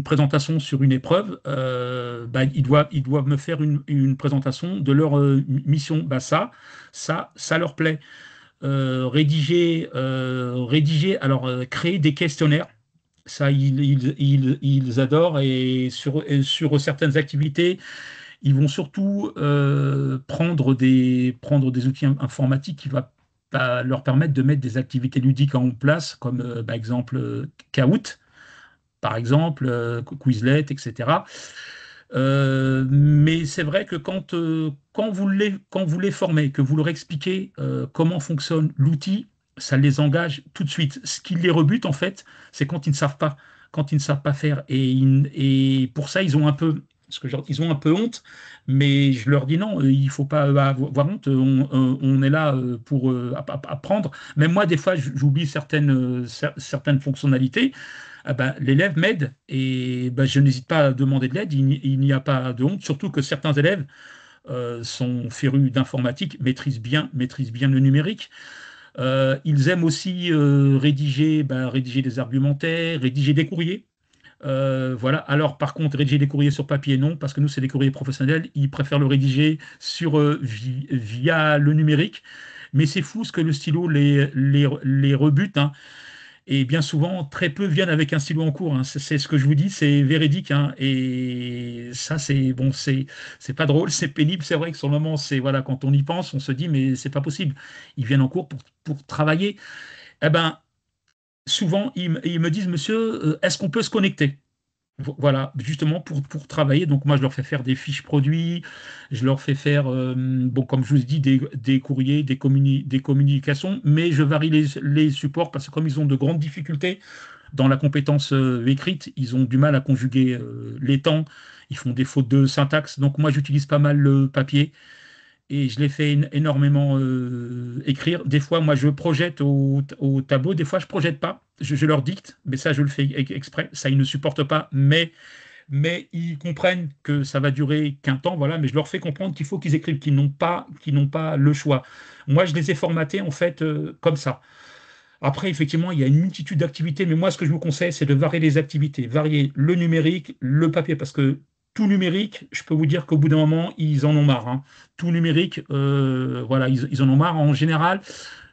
présentation sur une épreuve. Bah, ils doivent me faire une présentation de leur mission. Bah, ça leur plaît. Alors, créer des questionnaires. Ça, ils adorent et sur certaines activités, ils vont surtout prendre des outils informatiques qui vont leur permettre de mettre des activités ludiques en place, comme par exemple Kahoot, par exemple, Quizlet, etc. Mais c'est vrai que quand vous les formez, que vous leur expliquez comment fonctionne l'outil, ça les engage tout de suite. Ce qui les rebute, en fait, c'est quand ils ne savent pas faire. Et pour ça, ils ont un peu, ils ont un peu honte, mais je leur dis non, il faut pas avoir honte. On est là pour apprendre. Même moi, des fois, j'oublie certaines fonctionnalités. Ah ben, l'élève m'aide et ben, je n'hésite pas à demander de l'aide, il n'y a pas de honte, surtout que certains élèves sont férus d'informatique, maîtrisent bien le numérique. Ils aiment aussi rédiger des argumentaires, rédiger des courriers. Voilà. Alors, par contre, rédiger des courriers sur papier, non, parce que nous, c'est des courriers professionnels. Ils préfèrent le rédiger via le numérique. Mais c'est fou ce que le stylo les rebute, hein. Et bien souvent, très peu viennent avec un stylo en cours, hein. C'est ce que je vous dis, c'est véridique, hein. Et ça, c'est bon, c'est pas drôle, c'est pénible. C'est vrai que sur le moment, c'est voilà, quand on y pense, on se dit, mais c'est pas possible. Ils viennent en cours pour travailler. Eh ben, souvent, ils me disent, monsieur, est-ce qu'on peut se connecter? Voilà, justement pour travailler. Donc moi, je leur fais faire des fiches produits, je leur fais faire, bon, comme je vous ai dit, des courriers, des communications, mais je varie les supports parce que comme ils ont de grandes difficultés dans la compétence écrite, ils ont du mal à conjuguer les temps, ils font des fautes de syntaxe. Donc moi, j'utilise pas mal le papier et je les fais énormément écrire. Des fois, moi, je projette au tableau, des fois, je projette pas. Je leur dicte, mais ça, je le fais exprès. Ça, ils ne supportent pas, mais ils comprennent que ça va durer qu'un temps, voilà. Mais je leur fais comprendre qu'il faut qu'ils écrivent, qu'ils n'ont pas le choix. Moi, je les ai formatés, en fait, comme ça. Après, effectivement, il y a une multitude d'activités, mais moi, ce que je vous conseille, c'est de varier les activités, varier le numérique, le papier, parce que tout numérique, je peux vous dire qu'au bout d'un moment, ils en ont marre, hein. Tout numérique, voilà, ils en ont marre. En général,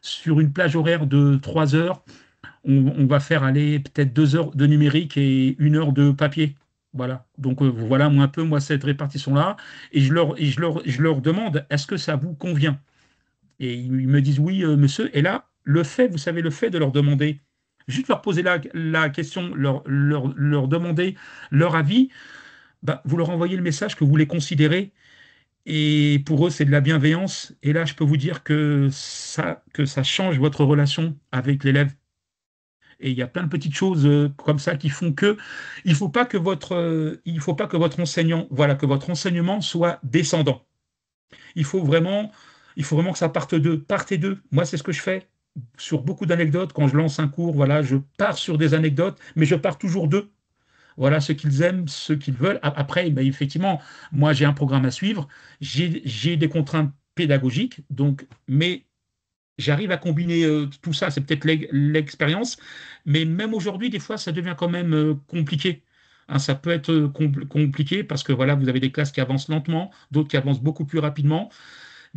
sur une plage horaire de 3 heures, on va faire aller peut-être 2 heures de numérique et 1 heure de papier. Voilà. Donc voilà moi un peu moi cette répartition-là. Et je leur demande, est-ce que ça vous convient? Et ils me disent oui, monsieur. Et là, vous savez, le fait de leur demander, juste leur poser la question, leur demander leur avis, bah, vous leur envoyez le message que vous les considérez. Et pour eux, c'est de la bienveillance. Et là, je peux vous dire que ça change votre relation avec l'élève. Et il y a plein de petites choses comme ça qui font que il faut pas que votre enseignant, voilà, que votre enseignement soit descendant. Il faut vraiment, il faut vraiment que ça parte d'eux. Partez d'eux. Moi, c'est ce que je fais sur beaucoup d'anecdotes. Quand je lance un cours, voilà, je pars sur des anecdotes, mais je pars toujours d'eux. Voilà ce qu'ils aiment, ce qu'ils veulent. Après, ben, effectivement, moi, j'ai un programme à suivre. J'ai des contraintes pédagogiques, donc, mais j'arrive à combiner tout ça. C'est peut-être l'expérience, mais même aujourd'hui, des fois, ça devient quand même compliqué. Hein, ça peut être compliqué parce que voilà, vous avez des classes qui avancent lentement, d'autres qui avancent beaucoup plus rapidement.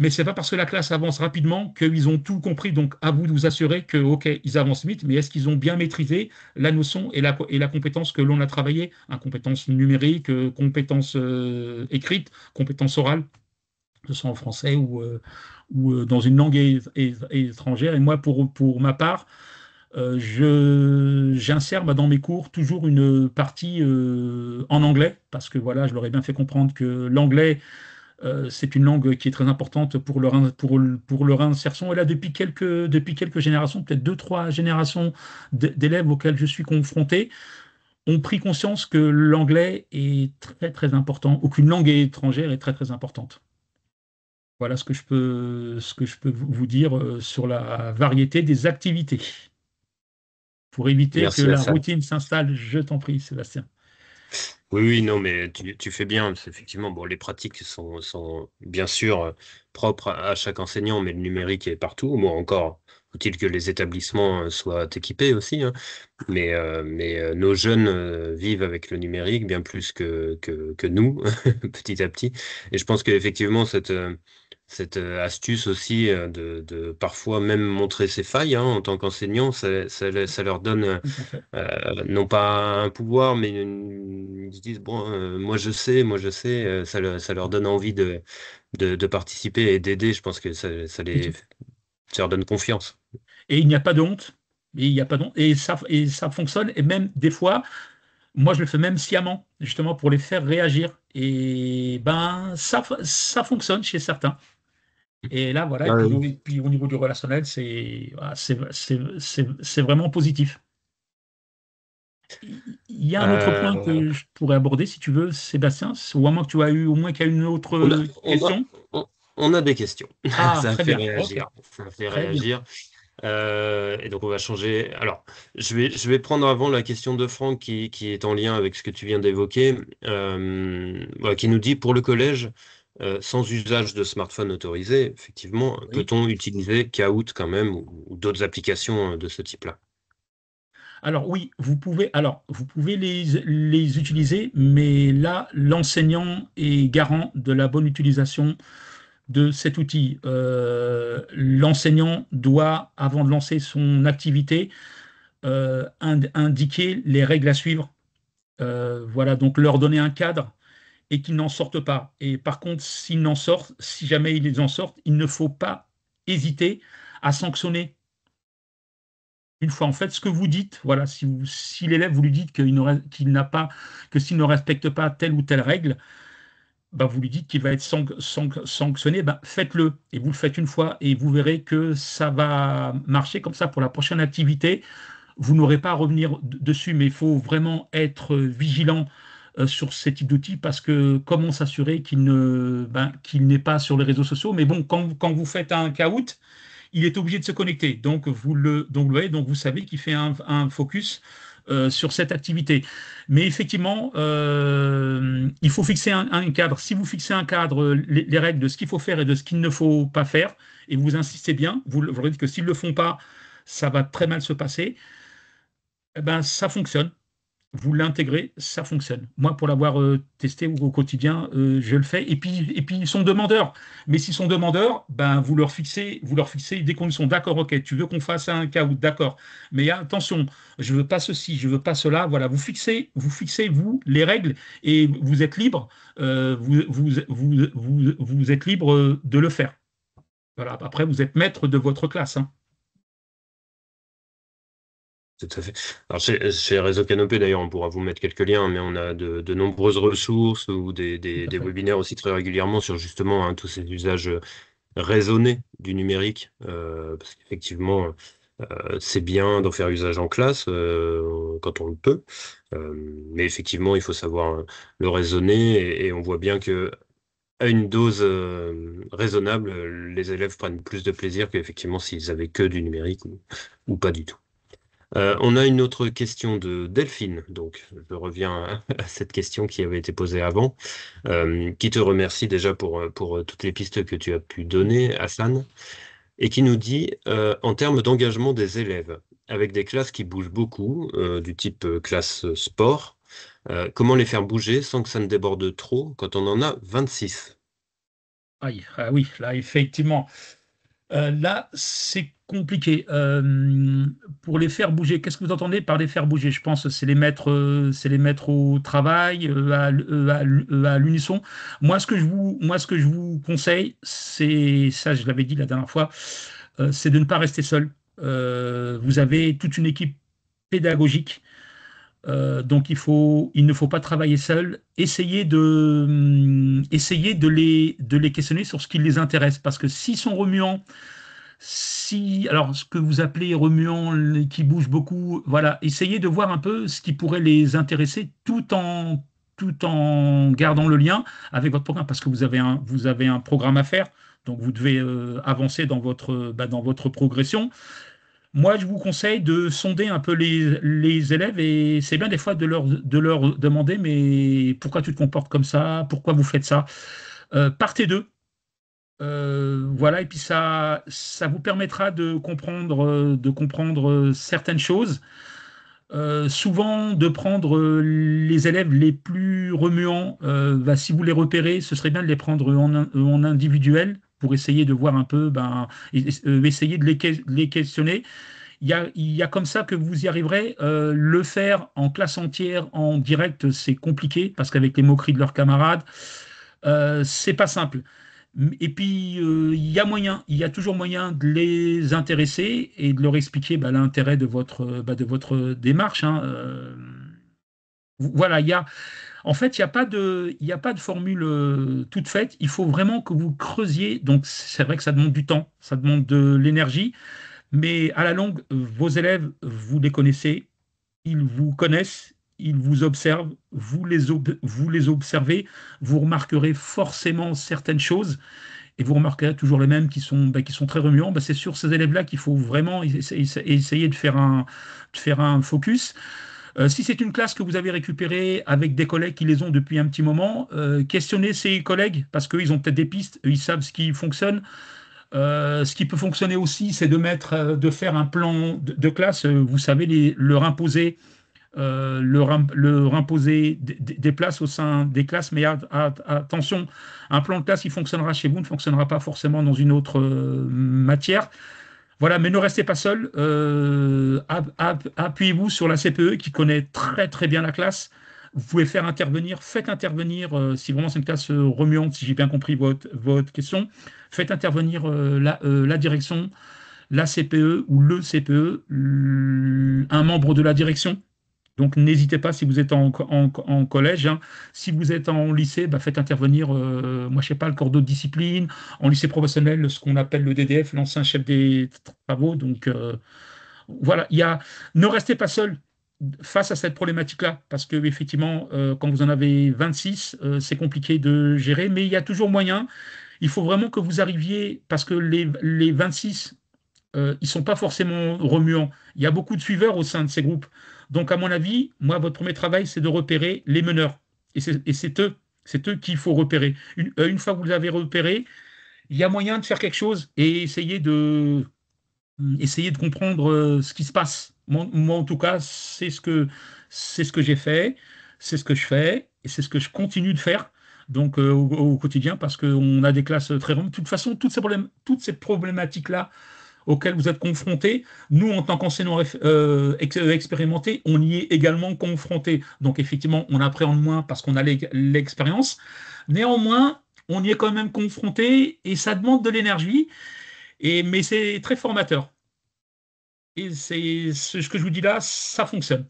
Mais c'est pas parce que la classe avance rapidement qu'ils ont tout compris. Donc, à vous de vous assurer que, OK, ils avancent vite, mais est-ce qu'ils ont bien maîtrisé la notion et la compétence que l'on a travaillé, hein, compétence numérique, compétence écrite, compétence orale, que ce soit en français ou dans une langue étrangère. Et moi, pour ma part, j'insère bah, dans mes cours toujours une partie en anglais, parce que voilà, je leur ai bien fait comprendre que l'anglais, C'est une langue qui est très importante pour leur insertion. Et là, depuis quelques générations, peut-être deux, trois générations d'élèves auxquels je suis confronté, ont pris conscience que l'anglais est très, très important, ou qu'une langue étrangère est très, très importante. Voilà ce que je peux vous dire sur la variété des activités. Pour éviter que Merci la Hassan. routine s'installe, je t'en prie, Sébastien. Oui, oui, non, mais tu fais bien. C'est effectivement, bon, les pratiques sont bien sûr propres à chaque enseignant, mais le numérique est partout. Bon, encore faut-il que les établissements soient équipés aussi, hein. Mais nos jeunes vivent avec le numérique bien plus que nous, petit à petit. Et je pense qu'effectivement, cette astuce aussi de parfois même montrer ses failles, hein, en tant qu'enseignant, ça leur donne Tout à fait. non pas un pouvoir, mais ils se disent, bon, moi je sais, ça leur donne envie de participer et d'aider. Je pense que Et, tout- ça leur donne confiance. et il n'y a pas de honte. Et il n'y a pas de honte. Et ça fonctionne. Et même des fois, moi, je le fais même sciemment, justement, pour les faire réagir. Et ben, ça fonctionne chez certains. Et là, voilà. Et puis au niveau du relationnel, voilà, c'est vraiment positif. Il y a un autre point Euh, que je pourrais aborder, si tu veux, Sébastien, au moment que tu as eu, au moins qu'il y a une on a, autre on a, question. on a des questions. Ah, Ça a très fait bien. OK. réagir. Ça a fait Très bien. réagir. Et donc on va changer. Alors, je vais prendre avant la question de Franck qui est en lien avec ce que tu viens d'évoquer, voilà, qui nous dit pour le collège, sans usage de smartphone autorisé, effectivement, Oui. peut-on utiliser Kahoot quand même ou d'autres applications de ce type-là? Alors oui, vous pouvez les utiliser, mais là, l'enseignant est garant de la bonne utilisation de cet outil. L'enseignant doit, avant de lancer son activité, indiquer les règles à suivre. Voilà, donc leur donner un cadre et qu'ils n'en sortent pas. Et par contre, si jamais ils en sortent, il ne faut pas hésiter à sanctionner une fois en fait ce que vous dites. Voilà, si l'élève vous lui dites qu'il n'a pas, que s'il ne respecte pas telle ou telle règle, bah, vous lui dites qu'il va être sanctionné, bah, faites-le. Et vous le faites une fois et vous verrez que ça va marcher comme ça pour la prochaine activité. Vous n'aurez pas à revenir dessus, mais il faut vraiment être vigilant sur ces types d'outils parce que comment s'assurer qu'il n'est pas sur les réseaux sociaux. Mais bon, quand vous faites un caout, il est obligé de se connecter. Donc vous savez qu'il fait un focus sur cette activité. Mais effectivement, il faut fixer un cadre. Si vous fixez un cadre, les règles de ce qu'il faut faire et de ce qu'il ne faut pas faire, et vous insistez bien, vous leur dites que s'ils ne le font pas, ça va très mal se passer, eh ben, ça fonctionne. Vous l'intégrez, ça fonctionne. Moi, pour l'avoir testé au quotidien, je le fais. Et puis, ils sont demandeurs. Mais s'ils sont demandeurs, ben, vous leur fixez des conditions. D'accord, ok, tu veux qu'on fasse un cas d'accord. Mais attention, je veux pas ceci, je veux pas cela. Voilà, vous, les règles, et vous êtes libre, vous êtes libre de le faire. Voilà, après, vous êtes maître de votre classe, hein. Tout à fait. Alors chez Réseau Canopé, d'ailleurs, on pourra vous mettre quelques liens, mais on a de nombreuses ressources ou Tout à des fait. webinaires aussi très régulièrement sur justement, hein, tous ces usages raisonnés du numérique, parce qu'effectivement, c'est bien d'en faire usage en classe quand on le peut, mais effectivement, il faut savoir le raisonner et on voit bien que à une dose raisonnable, les élèves prennent plus de plaisir qu'effectivement s'ils avaient que du numérique ou pas du tout. On a une autre question de Delphine, donc je reviens à cette question qui avait été posée avant, qui te remercie déjà pour toutes les pistes que tu as pu donner, Hassan, et qui nous dit, en termes d'engagement des élèves, avec des classes qui bougent beaucoup, du type classe sport, comment les faire bouger sans que ça ne déborde trop quand on en a 26? Aïe, ah oui, là, effectivement. Là, c'est compliqué. Pour les faire bouger, qu'est-ce que vous entendez par les faire bouger? Je pense que c'est les mettre au travail, à l'unisson. Moi, ce que je vous conseille, c'est ça, je l'avais dit la dernière fois, c'est de ne pas rester seul. Vous avez toute une équipe pédagogique Donc il ne faut pas travailler seul. Essayez de les questionner sur ce qui les intéresse. Parce que s'ils sont remuants, si, alors ce que vous appelez remuants, qui bougent beaucoup, voilà, essayez de voir un peu ce qui pourrait les intéresser tout en gardant le lien avec votre programme. Parce que vous avez un programme à faire. Donc vous devez avancer dans votre progression. Moi, je vous conseille de sonder un peu les élèves et c'est bien des fois de leur demander, mais pourquoi tu te comportes comme ça? Pourquoi vous faites ça? Partez d'eux. Voilà, et puis ça vous permettra de comprendre certaines choses. Souvent, de prendre les élèves les plus remuants, si vous les repérez, ce serait bien de les prendre en individuel pour essayer de voir un peu, essayer de les questionner. Il y a comme ça que vous y arriverez. Le faire en classe entière, en direct, c'est compliqué parce qu'avec les moqueries de leurs camarades, c'est pas simple. Et puis, il y a toujours moyen de les intéresser et de leur expliquer l'intérêt de votre démarche, hein. Voilà, en fait, il y a pas de formule toute faite. Il faut vraiment que vous creusiez. Donc, c'est vrai que ça demande du temps, ça demande de l'énergie. Mais à la longue, vos élèves, vous les connaissez, ils vous connaissent, ils vous observent, vous les observez, vous remarquerez forcément certaines choses et vous remarquerez toujours les mêmes qui sont très remuants. C'est sur ces élèves-là qu'il faut vraiment essayer de faire un focus. Si c'est une classe que vous avez récupérée avec des collègues qui les ont depuis un petit moment, questionnez ces collègues parce qu'ils ont peut-être des pistes, eux, ils savent ce qui fonctionne. Ce qui peut fonctionner aussi, c'est de faire un plan de classe, vous savez, leur imposer, leur imposer des places au sein des classes, mais attention, un plan de classe qui fonctionnera chez vous ne fonctionnera pas forcément dans une autre matière. Voilà, mais ne restez pas seul. Appuyez-vous sur la CPE qui connaît très très bien la classe. Vous pouvez faites intervenir, si vraiment c'est une classe remuante, si j'ai bien compris votre question, faites intervenir la direction, la CPE ou le CPE, un membre de la direction. Donc n'hésitez pas si vous êtes en collège, hein. Si vous êtes en lycée, faites intervenir, moi je sais pas, le corps de discipline, en lycée professionnel, ce qu'on appelle le DDF, l'ancien chef des travaux. Donc voilà, ne restez pas seul face à cette problématique-là, parce que effectivement, quand vous en avez 26, c'est compliqué de gérer, mais il y a toujours moyen. Il faut vraiment que vous arriviez, parce que les 26 ils sont pas forcément remuants. Il y a beaucoup de suiveurs au sein de ces groupes. Donc, à mon avis, moi, votre premier travail, c'est de repérer les meneurs. Et c'est eux qu'il faut repérer. Une fois que vous les avez repérés, il y a moyen de faire quelque chose et essayer de comprendre ce qui se passe. Moi, en tout cas, c'est ce que j'ai fait, c'est ce que je fais et c'est ce que je continue de faire. Donc, au quotidien, parce qu'on a des classes très remuantes. De toute façon, toutes ces problématiques-là auxquels vous êtes confrontés, nous, en tant qu'enseignants expérimentés, on y est également confrontés. Donc, effectivement, on appréhende moins parce qu'on a l'expérience. Néanmoins, on y est quand même confronté et ça demande de l'énergie, mais c'est très formateur. Et c'est ce que je vous dis là, ça fonctionne.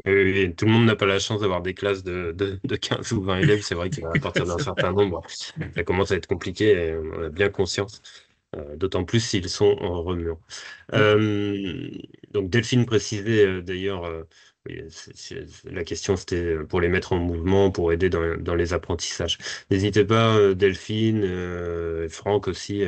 Tout le monde n'a pas la chance d'avoir des classes de 15 ou 20 élèves. C'est vrai qu'à partir d'un certain nombre, ça commence à être compliqué et on a bien conscience, d'autant plus s'ils sont en remuant. Donc Delphine précisait d'ailleurs, oui, la question c'était pour les mettre en mouvement, pour aider dans les apprentissages. N'hésitez pas, Delphine, et Franck aussi,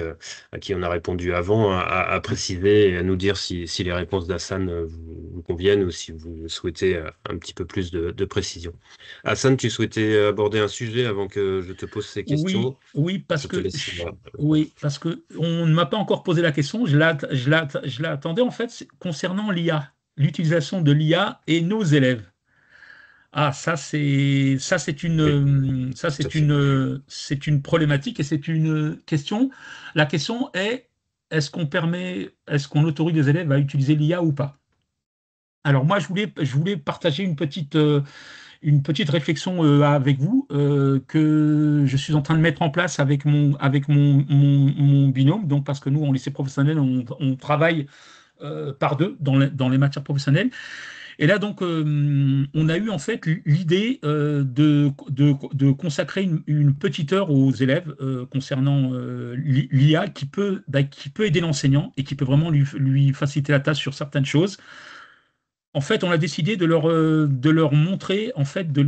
à qui on a répondu avant, à préciser et à nous dire si les réponses d'Hassan vous conviennent ou si vous souhaitez un petit peu plus de précision. Hassan, tu souhaitais aborder un sujet avant que je te pose ces questions? Oui, Je te laisse. oui, parce que on ne m'a pas encore posé la question. Je l'attendais en fait concernant l'IA, l'utilisation de l'IA et nos élèves. Ah, Oui, tout à fait. c'est une problématique et c'est une question. La question est, est-ce qu'on autorise les élèves à utiliser l'IA ou pas? Alors moi, je voulais partager une petite réflexion avec vous que je suis en train de mettre en place avec mon binôme. Donc parce que nous, en lycée professionnel, on travaille par deux dans les matières professionnelles. Et là, donc, on a eu en fait l'idée de consacrer une petite heure aux élèves concernant l'IA qui peut aider l'enseignant et qui peut vraiment lui faciliter la tâche sur certaines choses. En fait, on a décidé de leur montrer, en fait, de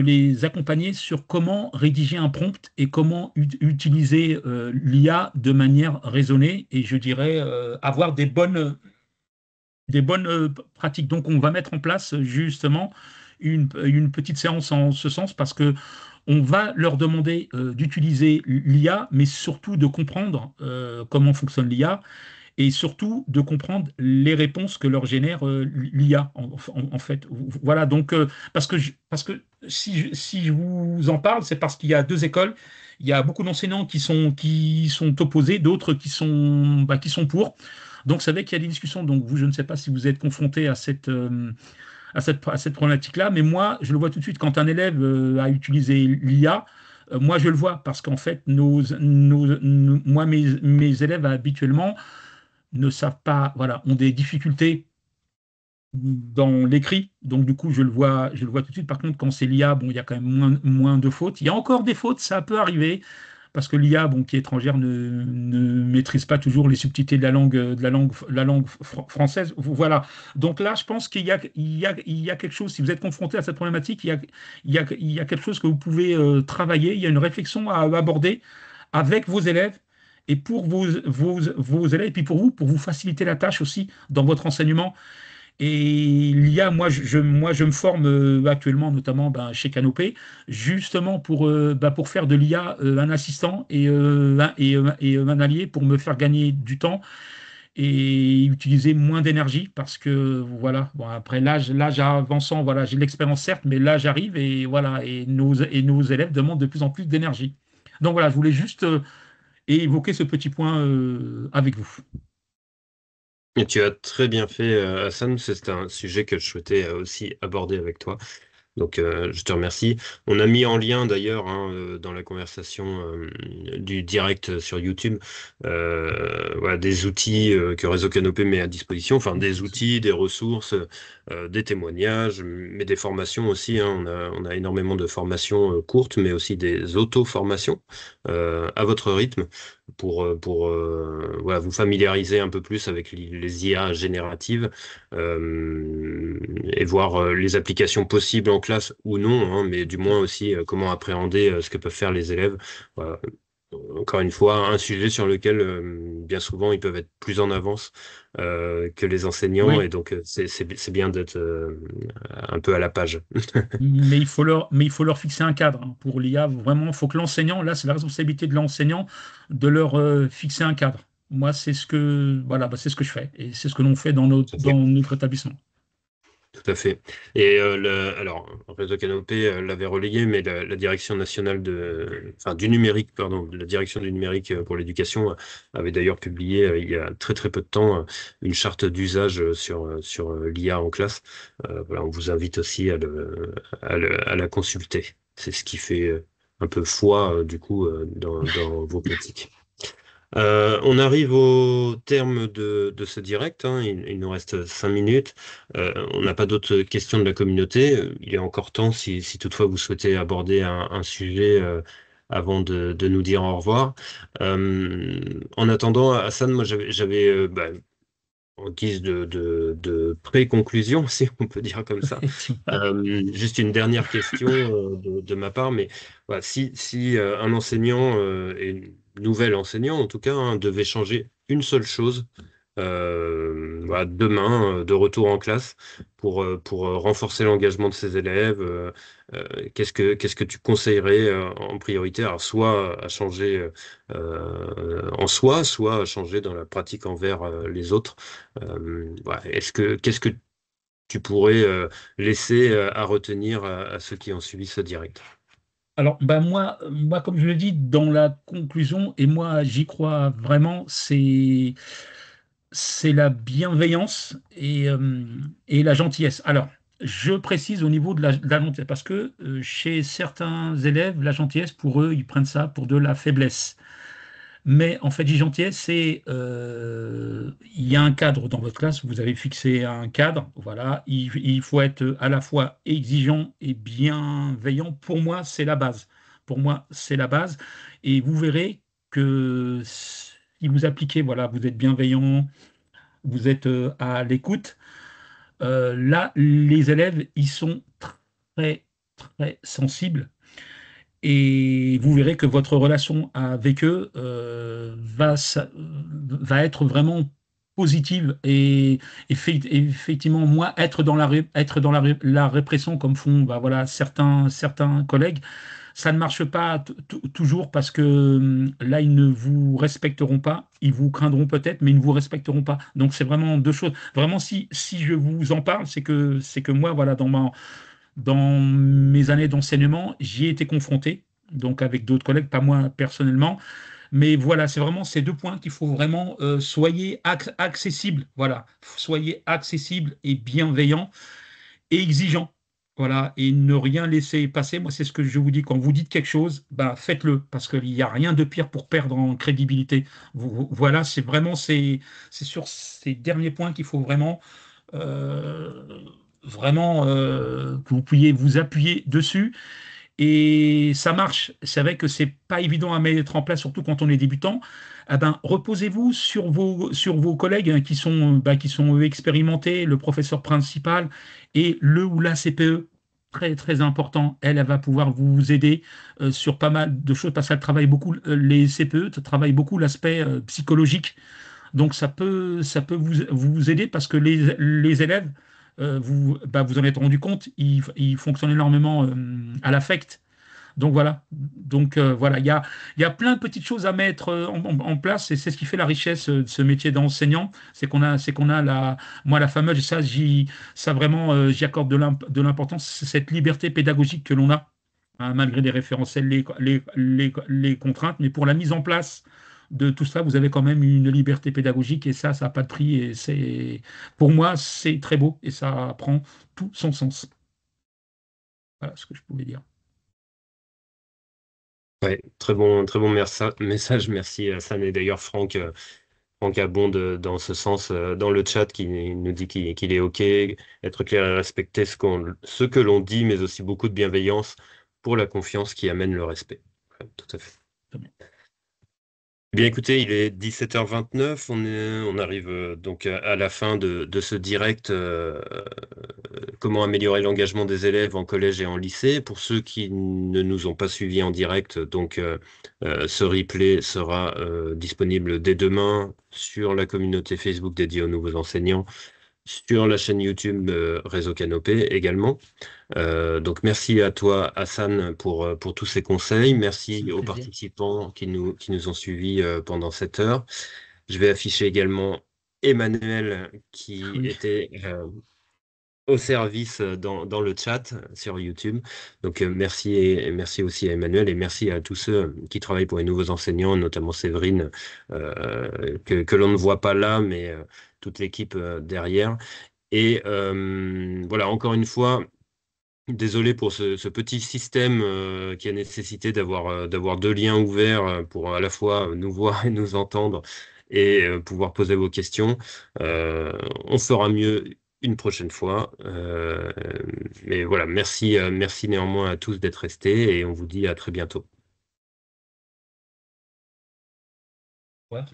les accompagner sur comment rédiger un prompt et comment utiliser l'IA de manière raisonnée et je dirais avoir des bonnes pratiques. Donc, on va mettre en place justement une petite séance en ce sens parce que on va leur demander d'utiliser l'IA, mais surtout de comprendre comment fonctionne l'IA et surtout de comprendre les réponses que leur génère l'IA en fait. Voilà, donc parce que si je vous en parle, c'est parce qu'il y a deux écoles. Il y a beaucoup d'enseignants qui sont opposés, d'autres qui sont pour. Donc, c'est vrai qu'il y a des discussions. Donc, vous, je ne sais pas si vous êtes confronté à cette problématique-là, mais moi, je le vois tout de suite quand un élève a utilisé l'IA. Moi, je le vois parce qu'en fait, moi, mes élèves habituellement ne savent pas, voilà, ont des difficultés dans l'écrit. Donc, du coup, je le vois tout de suite. Par contre, quand c'est l'IA, bon, il y a quand même moins de fautes. Il y a encore des fautes, ça peut arriver parce que l'IA, bon, qui est étrangère, ne maîtrise pas toujours les subtilités de la langue française. Voilà. Donc là, je pense il y a quelque chose, si vous êtes confronté à cette problématique, il y a quelque chose que vous pouvez travailler, il y a une réflexion à aborder avec vos élèves et pour vos élèves, et puis pour vous faciliter la tâche aussi dans votre enseignement. Et l'IA, moi, je me forme actuellement, notamment ben, chez Canopé, justement pour faire de l'IA un assistant et un allié pour me faire gagner du temps et utiliser moins d'énergie parce que voilà, bon, après l'âge avançant, voilà, j'ai de l'expérience certes, mais l'âge arrive et voilà, et nos élèves demandent de plus en plus d'énergie. Donc voilà, je voulais juste évoquer ce petit point avec vous. Et tu as très bien fait, Hassan. C'est un sujet que je souhaitais aussi aborder avec toi. Donc, je te remercie. On a mis en lien d'ailleurs hein, dans la conversation du direct sur YouTube voilà, des outils que Réseau Canopé met à disposition, enfin des outils, des ressources, des témoignages, mais des formations aussi. Hein. On a énormément de formations courtes, mais aussi des auto-formations à votre rythme pour voilà, vous familiariser un peu plus avec les IA génératives et voir les applications possibles en classe ou non, hein, mais du moins aussi comment appréhender ce que peuvent faire les élèves. Voilà. Encore une fois, un sujet sur lequel bien souvent ils peuvent être plus en avance que les enseignants, et Oui. donc c'est bien d'être un peu à la page. Mais il faut leur fixer un cadre hein. Pour l'IA, vraiment, il faut que l'enseignant, là, c'est la responsabilité de l'enseignant de leur fixer un cadre. Moi, voilà, bah, c'est ce que je fais et c'est ce que l'on fait dans notre établissement. Tout à fait. Et alors, Réseau Canopé l'avait relayé, mais la direction nationale enfin, du numérique, pardon, la direction du numérique pour l'éducation avait d'ailleurs publié il y a très très peu de temps une charte d'usage sur l'IA en classe. Voilà, on vous invite aussi à la consulter. C'est ce qui fait un peu foi du coup dans vos pratiques. On arrive au terme de ce direct, hein. Il nous reste 5 minutes. On n'a pas d'autres questions de la communauté. Il est encore temps, si toutefois vous souhaitez aborder un sujet avant de nous dire au revoir. En attendant, Hassan, moi bah, en guise de pré-conclusion, si on peut dire comme ça. Juste une dernière question de ma part, mais voilà, si un enseignant, et nouvel enseignant en tout cas, hein, devait changer une seule chose voilà, demain, de retour en classe, pour renforcer l'engagement de ses élèves, qu'est-ce que tu conseillerais en priorité? Alors, soit à changer en soi, soit à changer dans la pratique envers les autres. Voilà. Qu'est-ce que tu pourrais laisser à retenir à ceux qui ont suivi ce direct? Alors, ben moi, comme je le dis dans la conclusion, et moi j'y crois vraiment, c'est la bienveillance et la gentillesse. Alors, je précise au niveau de la gentillesse, parce que chez certains élèves, la gentillesse, pour eux, ils prennent ça pour de la faiblesse. Mais en fait, Gigentier, il y a un cadre dans votre classe, vous avez fixé un cadre, voilà, il faut être à la fois exigeant et bienveillant. Pour moi, c'est la base. Pour moi, c'est la base. Et vous verrez que si vous appliquez, voilà, vous êtes bienveillant, vous êtes à l'écoute, là, les élèves, ils sont très, très sensibles et vous verrez que votre relation avec eux va être vraiment positive et effectivement, moi, être dans la répression comme font bah, voilà, certains collègues, ça ne marche pas toujours parce que là, ils ne vous respecteront pas, ils vous craindront peut-être, mais ils ne vous respecteront pas. Donc, c'est vraiment deux choses. Vraiment, si je vous en parle, c'est que moi, voilà, dans mes années d'enseignement, j'y ai été confronté, donc avec d'autres collègues, pas moi personnellement. Mais voilà, c'est vraiment ces deux points qu'il faut vraiment soyez accessible, voilà, soyez accessible et bienveillant et exigeant. Voilà, et ne rien laisser passer. Moi, c'est ce que je vous dis. Quand vous dites quelque chose, bah, faites-le, parce qu'il n'y a rien de pire pour perdre en crédibilité. Voilà, c'est sur ces derniers points qu'il faut euh, vraiment que vous puissiez vous appuyer dessus. Et ça marche. C'est vrai que c'est pas évident à mettre en place, surtout quand on est débutant. Eh ben, reposez-vous sur vos collègues hein, qui sont expérimentés, le professeur principal et le ou la CPE. Très, très important. Elle va pouvoir vous aider sur pas mal de choses parce qu'elle travaille beaucoup, les CPE travaillent beaucoup l'aspect psychologique donc ça peut vous aider parce que les élèves, vous en êtes rendu compte, ils fonctionnent énormément à l'affect. Donc voilà. Donc voilà, il y a plein de petites choses à mettre en place et c'est ce qui fait la richesse de ce métier d'enseignant, c'est qu'on a moi la fameuse, ça vraiment, j'y accorde de l'importance, c'est cette liberté pédagogique que l'on a, hein, malgré les référentiels, les contraintes, mais pour la mise en place de tout ça, vous avez quand même une liberté pédagogique et ça n'a pas de prix et pour moi, c'est très beau et ça prend tout son sens. Voilà ce que je pouvais dire. Ouais, très bon message. Merci Sam et d'ailleurs Franck abonde dans ce sens dans le chat qui nous dit qu'il est OK, être clair et respecter ce que l'on dit, mais aussi beaucoup de bienveillance pour la confiance qui amène le respect. Ouais, tout à fait. Très bien. Eh bien, écoutez, il est 17h29. On arrive donc à la fin de ce direct. Comment améliorer l'engagement des élèves en collège et en lycée. Pour ceux qui ne nous ont pas suivis en direct, donc ce replay sera disponible dès demain sur la communauté Facebook dédiée aux nouveaux enseignants, sur la chaîne YouTube Réseau Canopé également. Donc merci à toi Hassan pour tous ces conseils. C'est un Merci aux plaisir. participants qui nous ont suivis pendant cette heure. Je vais afficher également Emmanuel qui Oui. était au service dans le chat sur YouTube. Donc merci et merci aussi à Emmanuel et merci à tous ceux qui travaillent pour les nouveaux enseignants, notamment Séverine, que l'on ne voit pas là, mais toute l'équipe derrière. Et voilà, encore une fois, désolé pour ce petit système qui a nécessité d'avoir deux liens ouverts pour à la fois nous voir et nous entendre et pouvoir poser vos questions. On fera mieux une prochaine fois. Mais voilà, merci néanmoins à tous d'être restés et on vous dit à très bientôt. Ouais.